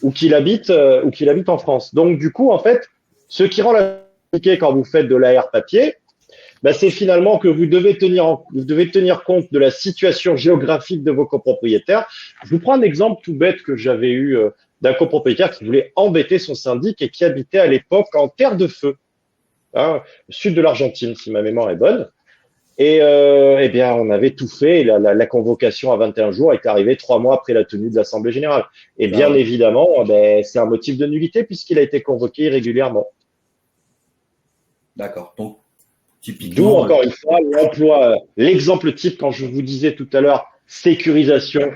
ou qu'il habite en France. Donc, du coup, en fait, ce qui rend la compliqué quand vous faites de l'AR papier, ben, c'est finalement que vous devez tenir compte de la situation géographique de vos copropriétaires. Je vous prends un exemple tout bête que j'avais eu d'un copropriétaire qui voulait embêter son syndic et qui habitait à l'époque en terre de feu. Au sud de l'Argentine, si ma mémoire est bonne. Et eh bien, on avait tout fait. La convocation à 21 jours est arrivée 3 mois après la tenue de l'Assemblée générale. Et bien évidemment, c'est un motif de nullité puisqu'il a été convoqué irrégulièrement. D'accord. Donc, typiquement. D'où, encore une fois, l'exemple type, quand je vous disais tout à l'heure, sécurisation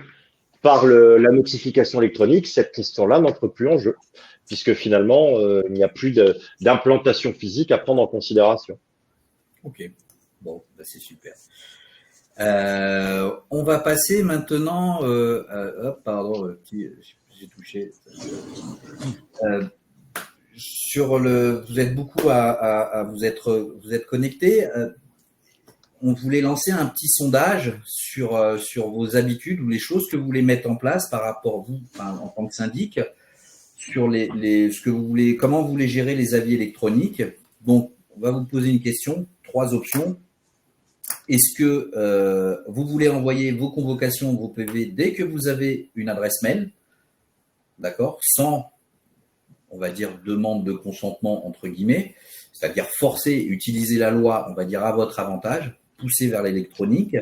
par la notification électronique, cette question-là n'entre plus en jeu, puisque finalement, il n'y a plus d'implantation physique à prendre en considération. Ok, bon, bah c'est super. On va passer maintenant, pardon, j'ai touché. vous êtes beaucoup à vous êtes connectés. On voulait lancer un petit sondage sur vos habitudes ou les choses que vous voulez mettre en place par rapport à vous, en tant que syndic, sur ce que vous voulez, comment vous voulez gérer les avis électroniques. Donc, on va vous poser une question, 3 options. Est-ce que vous voulez envoyer vos convocations, vos PV dès que vous avez une adresse mail, d'accord, sans, on va dire, demande de consentement entre guillemets, c'est-à-dire forcer, utiliser la loi, on va dire, à votre avantage, pousser vers l'électronique.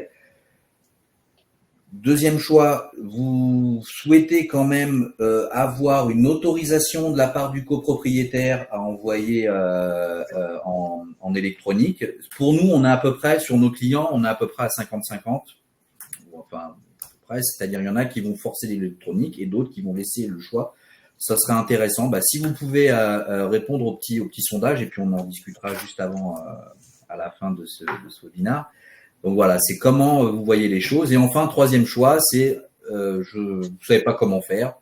Deuxième choix, vous souhaitez quand même avoir une autorisation de la part du copropriétaire à envoyer en électronique. Pour nous, on est à peu près, sur nos clients, on est à peu près à 50-50. Enfin, à peu près, c'est-à-dire il y en a qui vont forcer l'électronique et d'autres qui vont laisser le choix. Ça serait intéressant. Si vous pouvez répondre au petit sondage, et puis on en discutera juste avant, à la fin de ce webinaire. Donc voilà, c'est comment vous voyez les choses. Et enfin, 3e choix, c'est vous ne savez pas comment faire.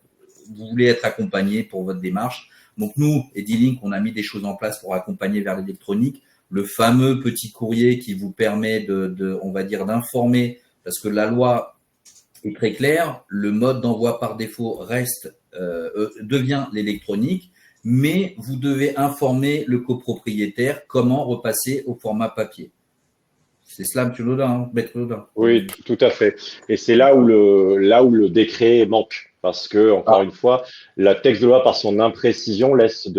Vous voulez être accompagné pour votre démarche. Donc nous, Edilink, on a mis des choses en place pour accompagner vers l'électronique. Le fameux petit courrier qui vous permet on va dire, d'informer, parce que la loi est très claire. Le mode d'envoi par défaut devient l'électronique, mais vous devez informer le copropriétaire comment repasser au format papier. C'est cela, M. Lodin, Maître Lodin. Oui, tout à fait. Et c'est là où le décret manque. Parce que, encore une fois, le texte de loi, par son imprécision, laisse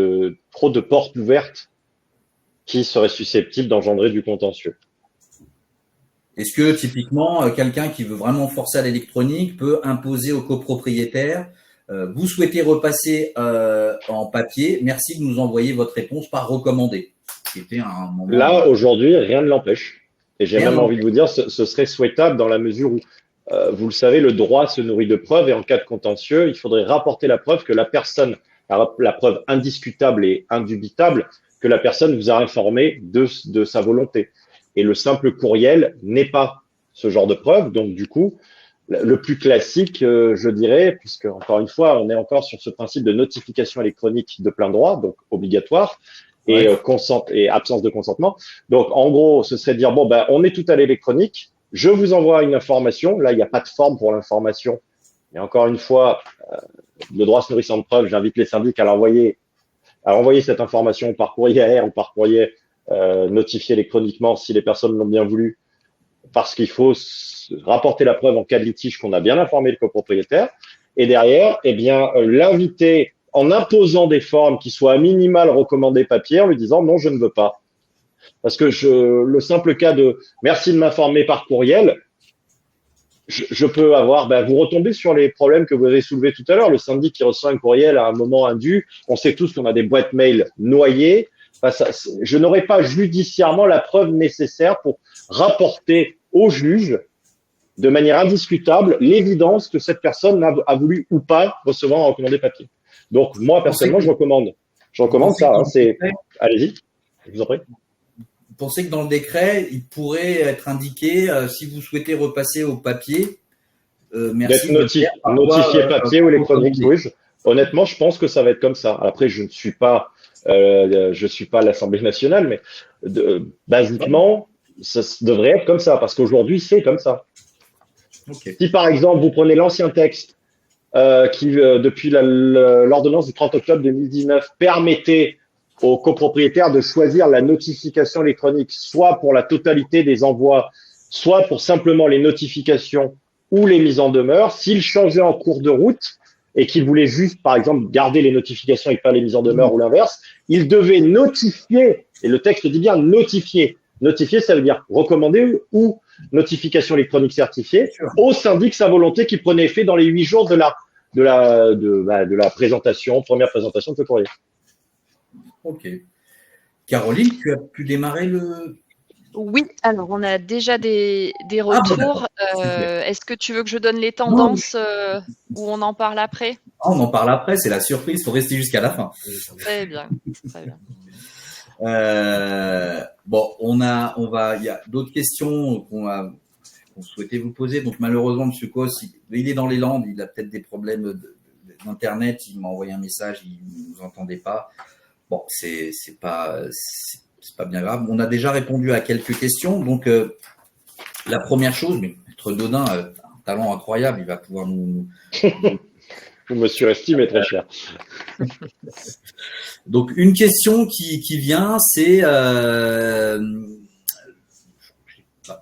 trop de portes ouvertes qui seraient susceptibles d'engendrer du contentieux. Est-ce que, typiquement, quelqu'un qui veut vraiment forcer à l'électronique peut imposer au copropriétaire vous souhaitez repasser en papier, merci de nous envoyer votre réponse par recommandé. C'était un moment... Là, aujourd'hui, rien ne l'empêche. Et j'ai même envie de vous dire, ce serait souhaitable dans la mesure où, vous le savez, le droit se nourrit de preuves et en cas de contentieux, il faudrait rapporter la preuve que la personne, la preuve indiscutable et indubitable, que la personne vous a informé de sa volonté. Et le simple courriel n'est pas ce genre de preuve. Donc, du coup, le plus classique, je dirais, puisque encore une fois, on est encore sur ce principe de notification électronique de plein droit, donc obligatoire, et, et absence de consentement. Donc, en gros, ce serait de dire, bon, on est tout à l'électronique, je vous envoie une information. Là, il n'y a pas de forme pour l'information. Mais encore une fois, le droit se nourrissant de preuves, j'invite les syndics à envoyer cette information par courrier AR ou par courrier notifié électroniquement si les personnes l'ont bien voulu, parce qu'il faut rapporter la preuve en cas de litige qu'on a bien informé le copropriétaire. Et derrière, l'inviter en imposant des formes qui soient à minimum recommandées papier, en lui disant non, je ne veux pas. Parce que le simple cas de merci de m'informer par courriel, je peux avoir, vous retombez sur les problèmes que vous avez soulevés tout à l'heure. Le syndic qui reçoit un courriel à un moment indu, on sait tous qu'on a des boîtes mail noyées. Je n'aurai pas judiciairement la preuve nécessaire pour rapporter au juge de manière indiscutable l'évidence que cette personne a voulu ou pas recevoir un recommandé papier. Donc, moi, personnellement, je recommande ça. Allez-y, je vous en prie. Vous pensez que dans le décret, il pourrait être indiqué, si vous souhaitez repasser au papier, merci d'être notifié papier ou électronique. Oui, honnêtement, je pense que ça va être comme ça. Après, je ne suis pas à l'Assemblée nationale, mais basiquement, ça devrait être comme ça, parce qu'aujourd'hui, c'est comme ça. Okay. Si par exemple, vous prenez l'ancien texte qui, depuis l'ordonnance du 30 octobre 2019, permettait aux copropriétaires de choisir la notification électronique, soit pour la totalité des envois, soit pour simplement les notifications ou les mises en demeure, s'ils changeaient en cours de route et qu'ils voulaient juste, par exemple, garder les notifications et pas les mises en demeure ou l'inverse, ils devaient notifier, et le texte dit bien notifier. Notifier, ça veut dire recommander ou notification électronique certifiée au syndic sa volonté qui prenait effet dans les 8 jours de la présentation, première présentation de ce courrier. Ok. Caroline, tu as pu démarrer le... Oui, alors on a déjà des retours. Est-ce que tu veux que je donne les tendances ou on en parle après? On en parle après, c'est la surprise, il faut rester jusqu'à la fin. Très bien, très bien. Bon, il y a d'autres questions qu'on souhaitait vous poser. Donc malheureusement, M. Kos, il est dans les Landes, il a peut-être des problèmes d'internet. Il m'a envoyé un message, il ne nous entendait pas. Bon, c'est pas bien grave. On a déjà répondu à quelques questions. Donc, la première chose, mais Maître Dodin, un talent incroyable, il va pouvoir nous Vous me surestimez très cher. Donc, une question qui vient, c'est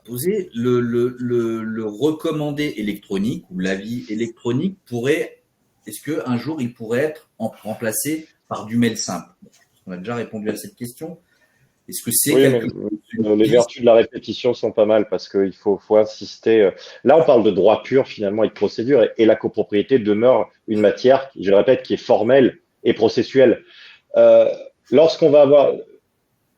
poser le recommandé électronique ou l'avis électronique est-ce qu'un jour il pourrait être remplacé par du mail simple? On a déjà répondu à cette question. Est-ce que c'est quelque chose? Les vertus de la répétition sont pas mal parce qu'il faut insister. Là, on parle de droit pur finalement et de procédure et la copropriété demeure une matière, je le répète, qui est formelle et processuelle. Lorsqu'on va avoir,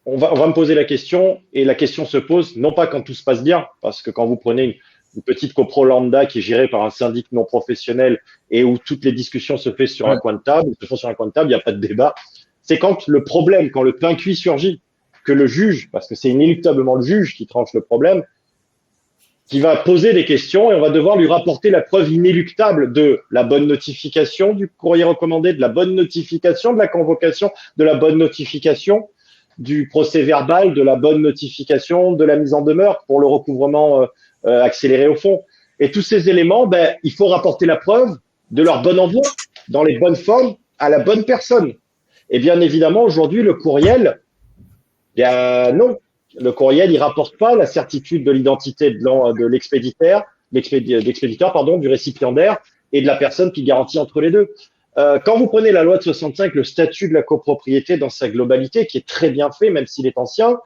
on va me poser la question et la question se pose non pas quand tout se passe bien, parce que quand vous prenez une petite copro lambda qui est gérée par un syndic non professionnel et où toutes les discussions se font sur un coin de table, il n'y a pas de débat. C'est quand le problème, quand le pain cuit surgit, que le juge, parce que c'est inéluctablement le juge qui tranche le problème, qui va poser des questions et on va devoir lui rapporter la preuve inéluctable de la bonne notification du courrier recommandé, de la bonne notification de la convocation, de la bonne notification du procès verbal, de la bonne notification de la mise en demeure pour le recouvrement accéléré au fond. Et tous ces éléments, il faut rapporter la preuve de leur bon envoi dans les bonnes formes à la bonne personne. Et bien évidemment, aujourd'hui, le courriel, non, le courriel, il rapporte pas la certitude de l'identité de l'expéditeur, du récipiendaire et de la personne qui garantit entre les deux. Quand vous prenez la loi de 65, le statut de la copropriété dans sa globalité, qui est très bien fait, même s'il est ancien,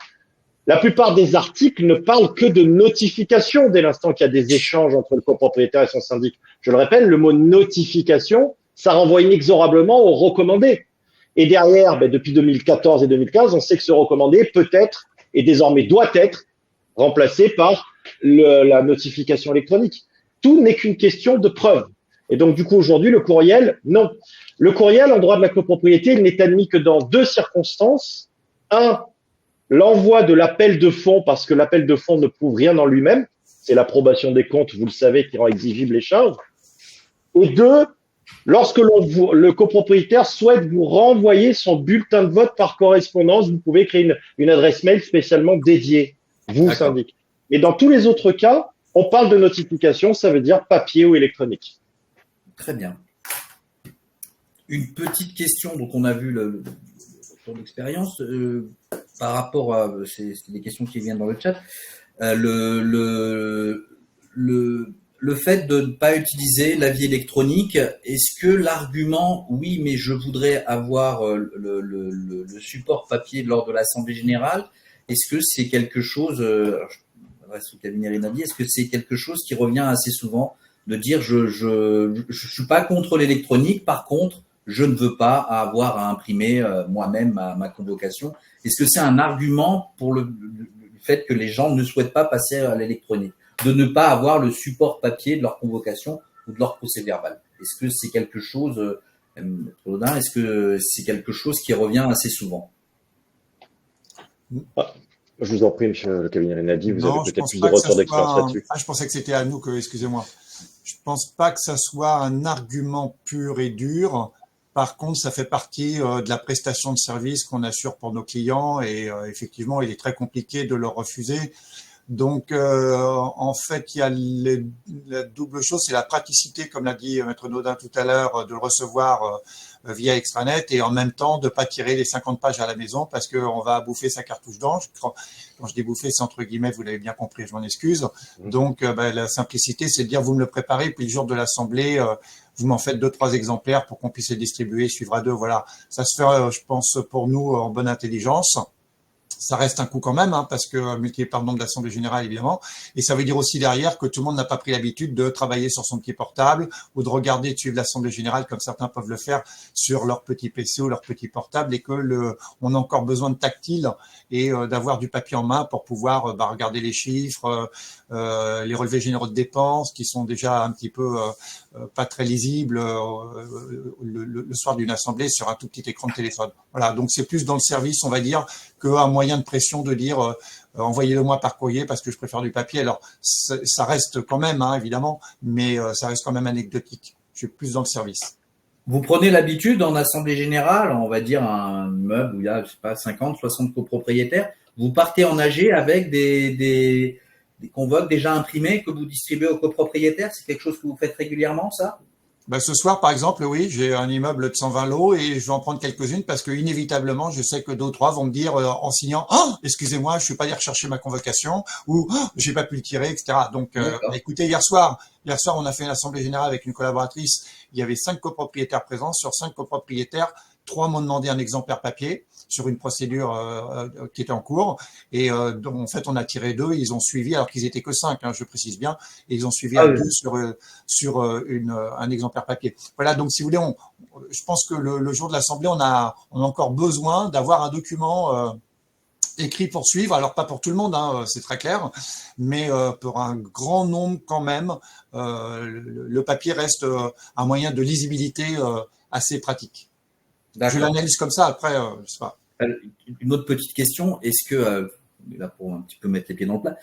la plupart des articles ne parlent que de notification dès l'instant qu'il y a des échanges entre le copropriétaire et son syndic. Je le répète, le mot notification, ça renvoie inexorablement au recommandé. Et derrière, depuis 2014 et 2015, on sait que ce recommandé peut être et désormais doit être remplacé par la notification électronique. Tout n'est qu'une question de preuve. Et donc, du coup, aujourd'hui, le courriel, non. Le courriel, en droit de la copropriété, il n'est admis que dans deux circonstances. Un, l'envoi de l'appel de fonds, parce que l'appel de fonds ne prouve rien en lui-même. C'est l'approbation des comptes, vous le savez, qui rend exigible les charges. Et deux, lorsque le copropriétaire souhaite vous renvoyer son bulletin de vote par correspondance, vous pouvez créer une adresse mail spécialement dédiée, vous, syndic. Et dans tous les autres cas, on parle de notification, ça veut dire papier ou électronique. Très bien. Une petite question, donc on a vu le tour d'expérience par rapport à c'est des questions qui viennent dans le chat. Le fait de ne pas utiliser l'avis électronique, est-ce que l'argument oui, mais je voudrais avoir le support papier lors de l'Assemblée générale, est-ce que c'est quelque chose, je reste au cabinet Rinaldi, est-ce que c'est quelque chose qui revient assez souvent de dire je suis pas contre l'électronique, par contre je ne veux pas avoir à imprimer moi-même ma convocation. Est-ce que c'est un argument pour le fait que les gens ne souhaitent pas passer à l'électronique, de ne pas avoir le support papier de leur convocation ou de leur procès verbal? Est-ce que c'est quelque chose, Claudin, est-ce que c'est quelque chose qui revient assez souvent? Je vous en prie, monsieur le cabinet Rinaldi, vous avez peut-être plus de retour d'expérience là-dessus. Je pensais que c'était à nous excusez-moi. Je pense pas que ça soit un argument pur et dur. Par contre, ça fait partie de la prestation de service qu'on assure pour nos clients et effectivement, il est très compliqué de leur refuser. Donc, en fait, il y a la double chose, c'est la praticité, comme l'a dit Maître Dodin tout à l'heure, de le recevoir via extranet et en même temps de pas tirer les 50 pages à la maison parce qu'on va bouffer sa cartouche d'encre. Quand je dis bouffer, c'est entre guillemets, vous l'avez bien compris, je m'en excuse. Donc, la simplicité, c'est de dire vous me le préparez, puis le jour de l'assemblée, vous m'en faites 2-3 exemplaires pour qu'on puisse les distribuer, suivre à deux. Voilà, ça se fait, je pense, pour nous en bonne intelligence. Ça reste un coût quand même, parce que multiplié par le nombre d'assemblées générales, évidemment. Et ça veut dire aussi derrière que tout le monde n'a pas pris l'habitude de travailler sur son petit portable ou de regarder, de suivre l'assemblée générale comme certains peuvent le faire sur leur petit PC ou leur petit portable et que on a encore besoin de tactile et d'avoir du papier en main pour pouvoir regarder les chiffres, les relevés généraux de dépenses qui sont déjà un petit peu pas très lisibles le soir d'une assemblée sur un tout petit écran de téléphone. Voilà, donc c'est plus dans le service, on va dire, qu'un moyen de pression de dire envoyez-le-moi par courrier parce que je préfère du papier. Alors ça reste quand même, évidemment, mais ça reste quand même anecdotique. Je suis plus dans le service. Vous prenez l'habitude en assemblée générale, on va dire un immeuble où il y a, je sais pas, 50, 60 copropriétaires, vous partez en AG avec des convoques déjà imprimés que vous distribuez aux copropriétaires. C'est quelque chose que vous faites régulièrement, ça? Ben, ce soir, par exemple, oui, j'ai un immeuble de 120 lots et je vais en prendre quelques-unes parce que inévitablement, je sais que 2 ou 3 vont me dire en signant, ah, excusez-moi, je suis pas allé rechercher ma convocation ou ah, j'ai pas pu le tirer, etc. Donc, écoutez, hier soir, on a fait une assemblée générale avec une collaboratrice. Il y avait 5 copropriétaires présents. Sur 5 copropriétaires, 3 m'ont demandé un exemplaire papier sur une procédure qui était en cours. Et donc, en fait, on a tiré 2. Ils ont suivi, alors qu'ils étaient que 5, hein, je précise bien. Et ils ont suivi à 2 sur un exemplaire papier. Voilà, donc si vous voulez, je pense que le jour de l'Assemblée, on a encore besoin d'avoir un document écrit pour suivre. Alors, pas pour tout le monde, hein, c'est très clair, mais pour un grand nombre quand même, le papier reste un moyen de lisibilité assez pratique. Je l'analyse comme ça, après, je sais pas. Une autre petite question, est-ce que, là pour un petit peu mettre les pieds dans le plat,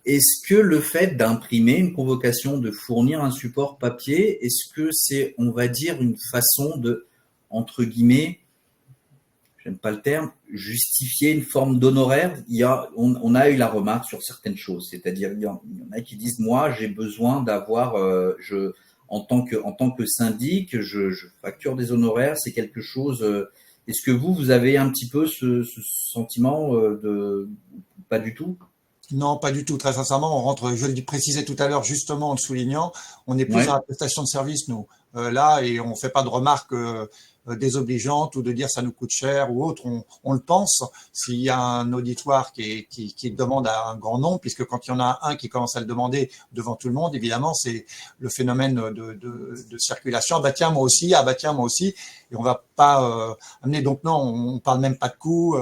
est-ce que le fait d'imprimer une convocation, de fournir un support papier, est-ce que c'est, on va dire, une façon de, entre guillemets, j'aime pas le terme, justifier une forme d'honoraire? On a eu la remarque sur certaines choses, c'est-à-dire il y en a qui disent, moi j'ai besoin d'avoir, en tant que syndic, je facture des honoraires, c'est quelque chose. Est-ce que vous avez un petit peu ce sentiment de pas du tout? Non, pas du tout. Très sincèrement, on rentre, je le précisais tout à l'heure, justement en le soulignant, on est plus dans la prestation de service, nous, là, et on fait pas de remarques désobligeantes ou de dire ça nous coûte cher ou autre. On le pense. S'il y a un auditoire qui demande à un grand nombre, puisque quand il y en a un qui commence à le demander devant tout le monde, évidemment, c'est le phénomène de circulation. Ah bah tiens, moi aussi. Ah bah tiens, moi aussi. Et on va pas amener. Donc non, on parle même pas de coût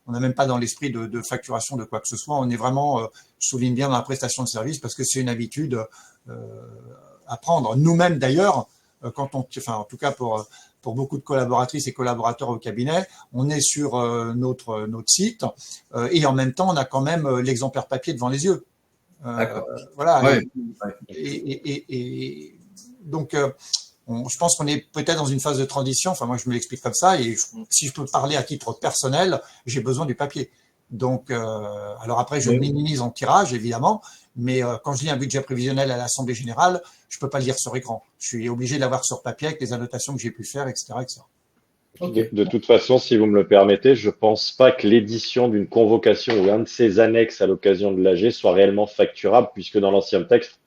on n'a même pas dans l'esprit de facturation de quoi que ce soit. On est vraiment, je souligne bien, dans la prestation de service parce que c'est une habitude à prendre. Nous-mêmes d'ailleurs, en tout cas pour beaucoup de collaboratrices et collaborateurs au cabinet, on est sur notre site et en même temps, on a quand même l'exemplaire papier devant les yeux. Voilà. Ouais. Et donc, je pense qu'on est peut-être dans une phase de transition. Enfin, moi, je me l'explique comme ça. Et si je peux parler à titre personnel, j'ai besoin du papier. Donc, alors après, je minimise en tirage, évidemment. Mais quand je lis un budget prévisionnel à l'Assemblée générale, je peux pas le lire sur écran. Je suis obligé de l'avoir sur papier avec les annotations que j'ai pu faire, etc., etc. Okay. De toute façon, si vous me le permettez, je pense pas que l'édition d'une convocation ou un de ses annexes à l'occasion de l'AG soit réellement facturable, puisque dans l'ancien texte,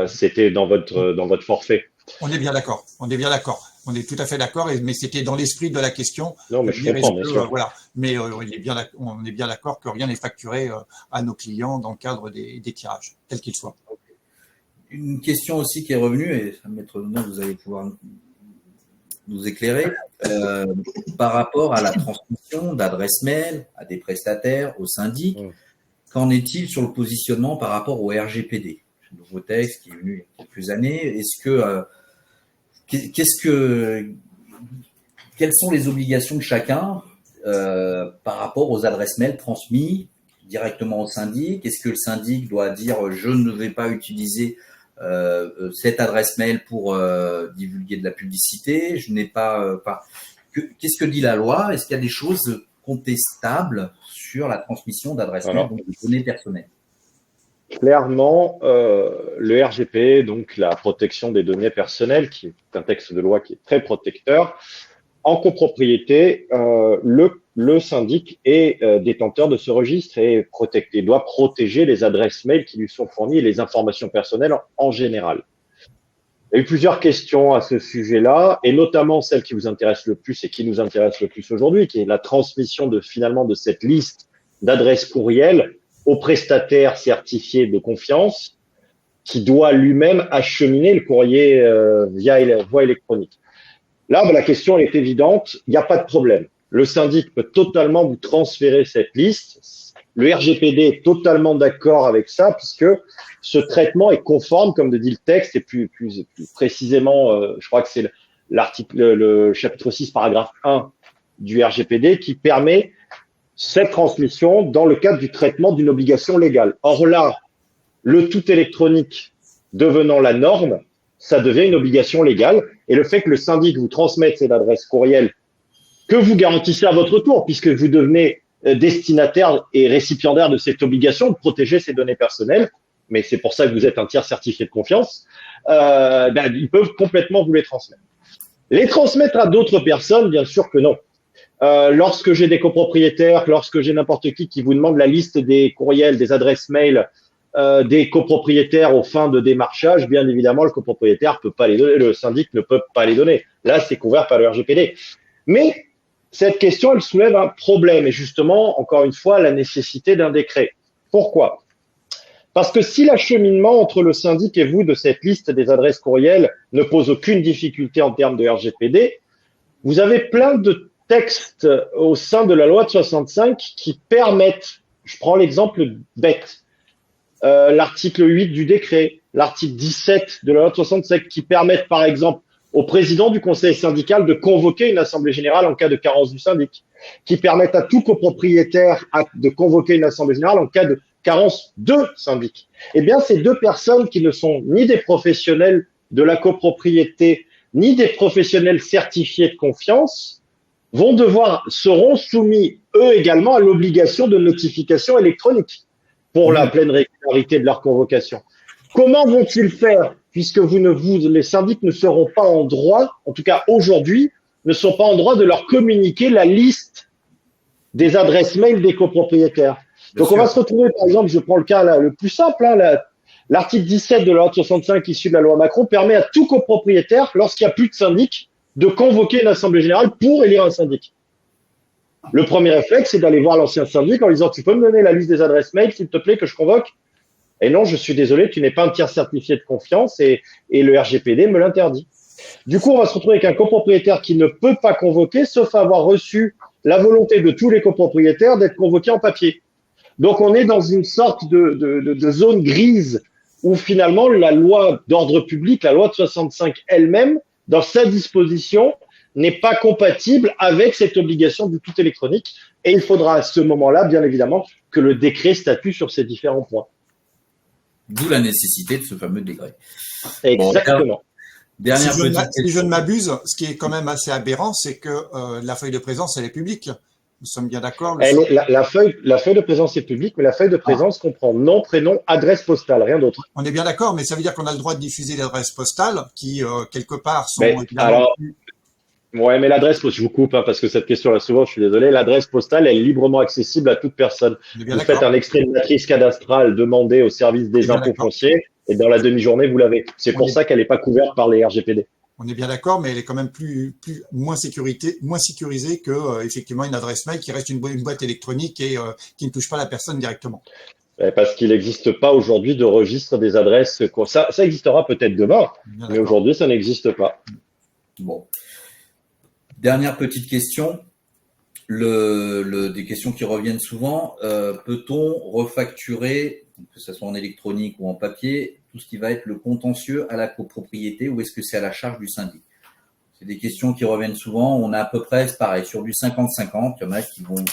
c'était dans votre forfait. On est bien d'accord. On est tout à fait d'accord, mais c'était dans l'esprit de la question. Non, mais je comprends, bien sûr. Voilà. Mais on est bien d'accord que rien n'est facturé à nos clients dans le cadre des tirages, tels qu'ils soient. Une question aussi qui est revenue, et Maître Donat, vous allez pouvoir nous éclairer, par rapport à la transmission d'adresses mail à des prestataires, aux syndics. Qu'en est-il sur le positionnement par rapport au RGPD? Le nouveau texte qui est venu il y a quelques années. Quelles sont les obligations de chacun par rapport aux adresses mail transmises directement au syndic? Est-ce que le syndic doit dire je ne vais pas utiliser cette adresse mail pour divulguer de la publicité? Je n'ai pas. Qu'est-ce que dit la loi? Est-ce qu'il y a des choses contestables sur la transmission d'adresses mail, donc des données personnelles? Clairement, le RGPD, donc la protection des données personnelles, qui est un texte de loi qui est très protecteur, en copropriété, le syndic est détenteur de ce registre et doit protéger les adresses mail qui lui sont fournies et les informations personnelles en général. Il y a eu plusieurs questions à ce sujet-là, et notamment celle qui vous intéresse le plus et qui nous intéresse le plus aujourd'hui, qui est la transmission de cette liste d'adresses courriel au prestataire certifié de confiance qui doit lui-même acheminer le courrier via voie électronique. Là, la question est évidente, il n'y a pas de problème. Le syndic peut totalement vous transférer cette liste. Le RGPD est totalement d'accord avec ça, puisque ce traitement est conforme, comme le dit le texte, et plus précisément, je crois que c'est le chapitre 6, paragraphe 1 du RGPD, qui permet cette transmission dans le cadre du traitement d'une obligation légale. Or là, le tout électronique devenant la norme, ça devient une obligation légale et le fait que le syndic vous transmette cette adresse courriel que vous garantissez à votre tour, puisque vous devenez destinataire et récipiendaire de cette obligation de protéger ces données personnelles, mais c'est pour ça que vous êtes un tiers certifié de confiance, ils peuvent complètement vous les transmettre. Les transmettre à d'autres personnes, bien sûr que non. Lorsque j'ai des copropriétaires, lorsque j'ai n'importe qui vous demande la liste des courriels, des adresses mail des copropriétaires aux fins de démarchage, bien évidemment, le copropriétaire peut pas les donner, le syndic ne peut pas les donner. Là, c'est couvert par le RGPD. Mais cette question, elle soulève un problème et justement, encore une fois, la nécessité d'un décret. Pourquoi ? Parce que si l'acheminement entre le syndic et vous de cette liste des adresses courriels ne pose aucune difficulté en termes de RGPD, vous avez plein de textes au sein de la loi de 65 qui permettent, je prends l'exemple bête, l'article 8 du décret, l'article 17 de la loi de 65 qui permettent par exemple au président du conseil syndical de convoquer une assemblée générale en cas de carence du syndic, qui permettent à tout copropriétaire de convoquer une assemblée générale en cas de carence de syndic. Eh bien, ces deux personnes qui ne sont ni des professionnels de la copropriété, ni des professionnels certifiés de confiance, seront soumis, eux également, à l'obligation de notification électronique pour la pleine régularité de leur convocation. Comment vont-ils faire, puisque les syndics ne seront pas en droit, en tout cas aujourd'hui, ne sont pas en droit de leur communiquer la liste des adresses mail des copropriétaires. Donc, on va se retrouver, par exemple, je prends le cas là, le plus simple, l'article 17 de la loi de 65 issu de la loi Macron permet à tout copropriétaire, lorsqu'il n'y a plus de syndic, de convoquer une assemblée générale pour élire un syndic. Le premier réflexe, c'est d'aller voir l'ancien syndic en lui disant « Tu peux me donner la liste des adresses mail, s'il te plaît, que je convoque ?» Et non, je suis désolé, tu n'es pas un tiers certifié de confiance et le RGPD me l'interdit. Du coup, on va se retrouver avec un copropriétaire qui ne peut pas convoquer, sauf avoir reçu la volonté de tous les copropriétaires d'être convoqués en papier. Donc, on est dans une sorte de zone grise où finalement la loi d'ordre public, la loi de 65 elle-même, dans sa disposition, n'est pas compatible avec cette obligation du tout électronique. Et il faudra à ce moment-là, bien évidemment, que le décret statue sur ces différents points. D'où la nécessité de ce fameux décret. Exactement. Si je ne m'abuse, ce qui est quand même assez aberrant, c'est que la feuille de présence, elle est publique. Nous sommes bien d'accord. La feuille de présence est publique, mais la feuille de présence comprend nom, prénom, adresse postale, rien d'autre. On est bien d'accord, mais ça veut dire qu'on a le droit de diffuser les adresses postales qui, quelque part, sont Ouais, mais l'adresse, je vous coupe, parce que cette question là souvent, je suis désolé, l'adresse postale est librement accessible à toute personne. Vous faites un extrait de matrice cadastrale demandé au service des impôts fonciers et dans la demi-journée, vous l'avez. C'est pour ça qu'elle n'est pas couverte par les RGPD. On est bien d'accord, mais elle est quand même moins sécurisée que effectivement une adresse mail qui reste une boîte électronique et qui ne touche pas la personne directement. Parce qu'il n'existe pas aujourd'hui de registre des adresses. Ça existera peut-être demain, mais aujourd'hui, ça n'existe pas. Bon. Dernière petite question. Des questions qui reviennent souvent. Peut-on refacturer, que ce soit en électronique ou en papier, tout ce qui va être le contentieux à la copropriété ou est-ce que c'est à la charge du syndic? C'est des questions qui reviennent souvent. On a à peu près, c'est pareil, sur du 50-50. Il y en a qui vont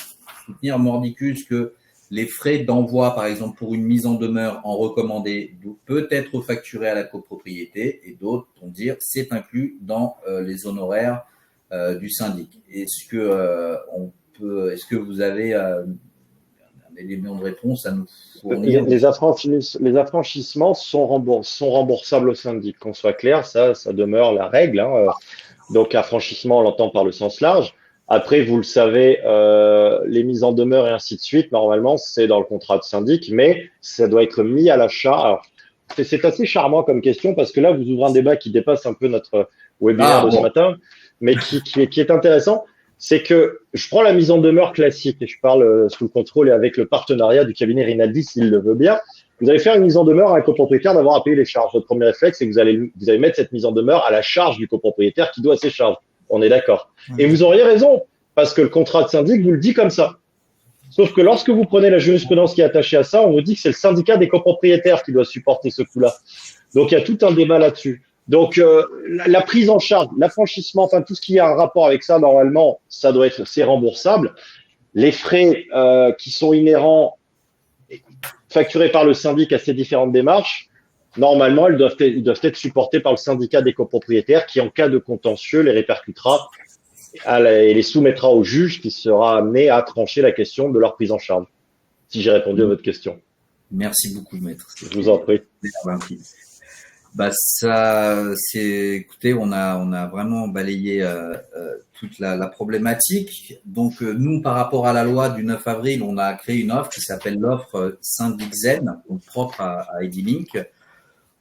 soutenir mordicus que les frais d'envoi, par exemple, pour une mise en demeure en recommandé, peut être facturé à la copropriété et d'autres vont dire c'est inclus dans les honoraires du syndic. Est-ce que vous avez un élément de réponse à nous fournir? Les affranchissements sont remboursables au syndic, qu'on soit clair, ça demeure la règle. Donc, affranchissement, on l'entend par le sens large. Après, vous le savez, les mises en demeure et ainsi de suite, normalement, c'est dans le contrat de syndic, mais ça doit être mis à la charge. Alors, c'est assez charmant comme question parce que là, vous ouvrez un débat qui dépasse un peu notre webinaire de ce matin, mais qui est intéressant. C'est que je prends la mise en demeure classique et je parle sous le contrôle et avec le partenariat du cabinet Rinaldi s'il le veut bien. Vous allez faire une mise en demeure à un copropriétaire d'avoir à payer les charges. Votre premier réflexe, c'est que vous allez mettre cette mise en demeure à la charge du copropriétaire qui doit ses charges. On est d'accord. Et vous auriez raison, parce que le contrat de syndic vous le dit comme ça. Sauf que lorsque vous prenez la jurisprudence qui est attachée à ça, on vous dit que c'est le syndicat des copropriétaires qui doit supporter ce coût-là. Donc, il y a tout un débat là-dessus. Donc, la prise en charge, l'affranchissement, enfin, tout ce qui a un rapport avec ça, normalement, c'est remboursable. Les frais qui sont inhérents, facturés par le syndic à ces différentes démarches, normalement, ils doivent être supportés par le syndicat des copropriétaires qui, en cas de contentieux, les répercutera et les soumettra au juge qui sera amené à trancher la question de leur prise en charge. Si j'ai répondu à votre question. Merci beaucoup, maître. Je vous en prie. Bah ça, écoutez, on a vraiment balayé toute la problématique. Donc nous, par rapport à la loi du 9 avril, on a créé une offre qui s'appelle l'offre Syndic Zen, donc propre à Edilink.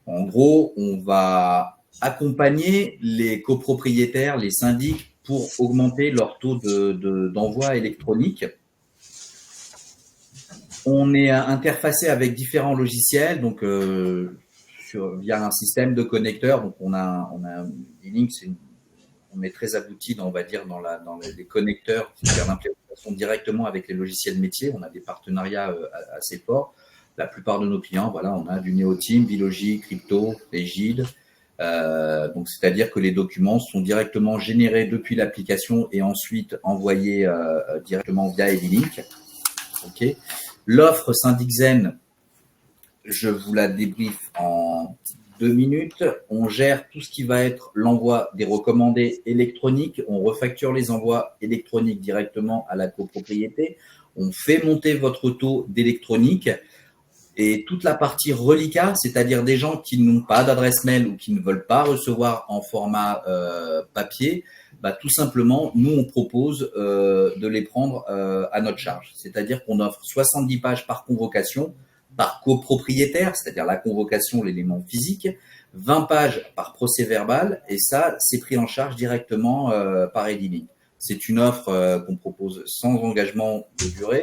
En gros, on va accompagner les copropriétaires, les syndics, pour augmenter leur taux d'envoi électronique. On est interfacé avec différents logiciels, donc via un système de connecteurs. Donc on a Edilink, on est très abouti, on va dire, dans les connecteurs, c'est-à-dire l'implémentation directement avec les logiciels métiers. On a des partenariats assez forts. La plupart de nos clients, voilà, on a du Neoteam, Bilogi, Crypto, Egide. Donc, c'est-à-dire que les documents sont directement générés depuis l'application et ensuite envoyés directement via Edilink. Ok. L'offre Syndic Zen, je vous la débriefe en 2 minutes. On gère tout ce qui va être l'envoi des recommandés électroniques. On refacture les envois électroniques directement à la copropriété. On fait monter votre taux d'électronique. Et toute la partie reliquat, c'est-à-dire des gens qui n'ont pas d'adresse mail ou qui ne veulent pas recevoir en format papier, bah, tout simplement, nous, on propose de les prendre à notre charge. C'est-à-dire qu'on offre 70 pages par convocation, par copropriétaire, c'est-à-dire la convocation, l'élément physique, 20 pages par procès-verbal, et ça, c'est pris en charge directement par Edilink. C'est une offre qu'on propose sans engagement de durée.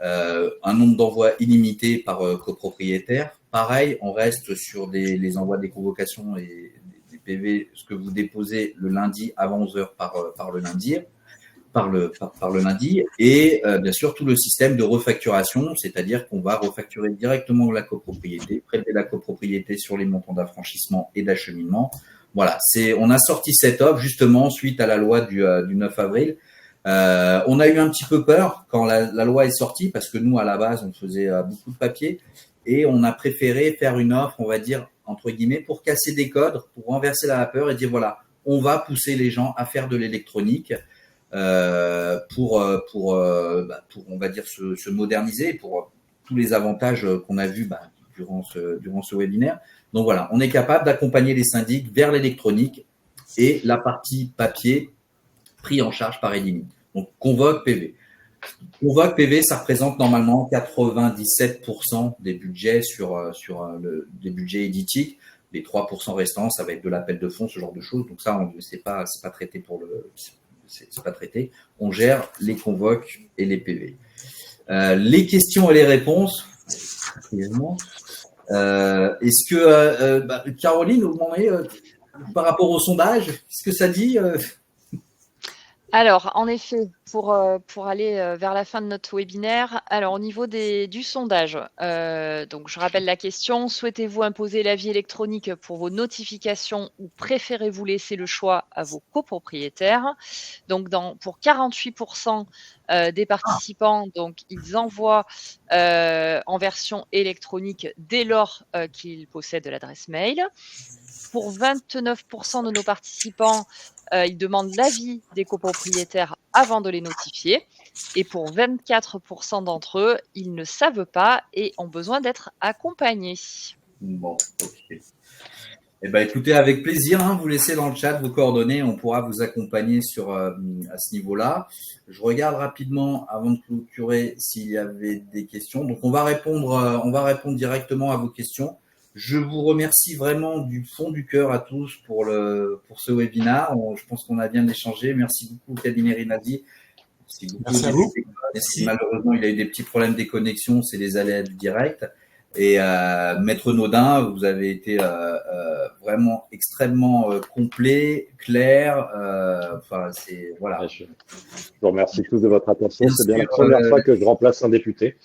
Un nombre d'envois illimité par copropriétaire. Pareil, on reste sur les envois des convocations et des PV, ce que vous déposez le lundi avant 11h par le lundi. Et bien sûr, tout le système de refacturation, c'est-à-dire qu'on va refacturer directement la copropriété, prélever la copropriété sur les montants d'affranchissement et d'acheminement. Voilà, on a sorti cette offre justement suite à la loi du 9 avril. On a eu un petit peu peur quand la loi est sortie parce que nous, à la base, on faisait beaucoup de papier et on a préféré faire une offre, on va dire, entre guillemets, pour casser des codes, pour renverser la vapeur et dire voilà, on va pousser les gens à faire de l'électronique pour on va dire, se moderniser pour tous les avantages qu'on a vus durant ce webinaire. Donc voilà, on est capable d'accompagner les syndics vers l'électronique et la partie papier pris en charge par Edilink. Donc, Convoque PV. Convoque PV, ça représente normalement 97% des budgets des budgets éditiques. Les 3% restants, ça va être de l'appel de fonds, ce genre de choses. Donc ça, c'est pas traité c'est pas traité. On gère les convoques et les PV. Les questions et les réponses. Est-ce que Caroline, vous demandez par rapport au sondage, qu'est-ce que ça dit? Alors, en effet, pour aller vers la fin de notre webinaire, alors au niveau du sondage, donc je rappelle la question, souhaitez-vous imposer l'avis électronique pour vos notifications ou préférez-vous laisser le choix à vos copropriétaires? Donc, pour 48% des participants, donc ils envoient en version électronique dès lors qu'ils possèdent l'adresse mail. Pour 29% de nos participants, ils demandent l'avis des copropriétaires avant de les notifier. Et pour 24% d'entre eux, ils ne savent pas et ont besoin d'être accompagnés. Bon, ok. Eh ben, écoutez, avec plaisir, vous laissez dans le chat vos coordonnées, on pourra vous accompagner à ce niveau-là. Je regarde rapidement avant de clôturer s'il y avait des questions. Donc, on va répondre directement à vos questions. Je vous remercie vraiment du fond du cœur à tous pour ce webinaire. Je pense qu'on a bien échangé. Merci beaucoup, cabinet Rinaldi. Merci à vous. Merci. Malheureusement, il y a eu des petits problèmes des connexions, c'est les aléas du direct. Et Maître Naudin, vous avez été vraiment extrêmement complet, clair. Voilà. Je vous remercie tous de votre attention. C'est bien la première fois que je remplace un député.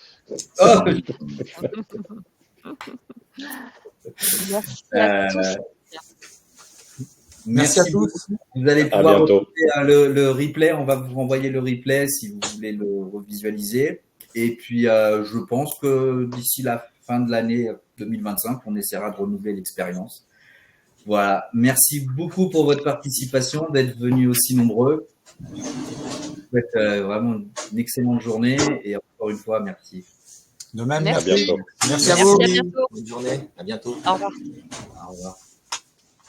Oh Merci à tous. Merci à tous. Vous allez pouvoir retrouver le replay. On va vous renvoyer le replay si vous voulez le revisualiser. Et puis, je pense que d'ici la fin de l'année 2025, on essaiera de renouveler l'expérience. Voilà. Merci beaucoup pour votre participation, d'être venus aussi nombreux. Je vous souhaite vraiment une excellente journée et encore une fois, merci. De même, Merci. merci. Merci à Merci, vous. à bientôt. Bonne journée, à bientôt. Au revoir. Au revoir.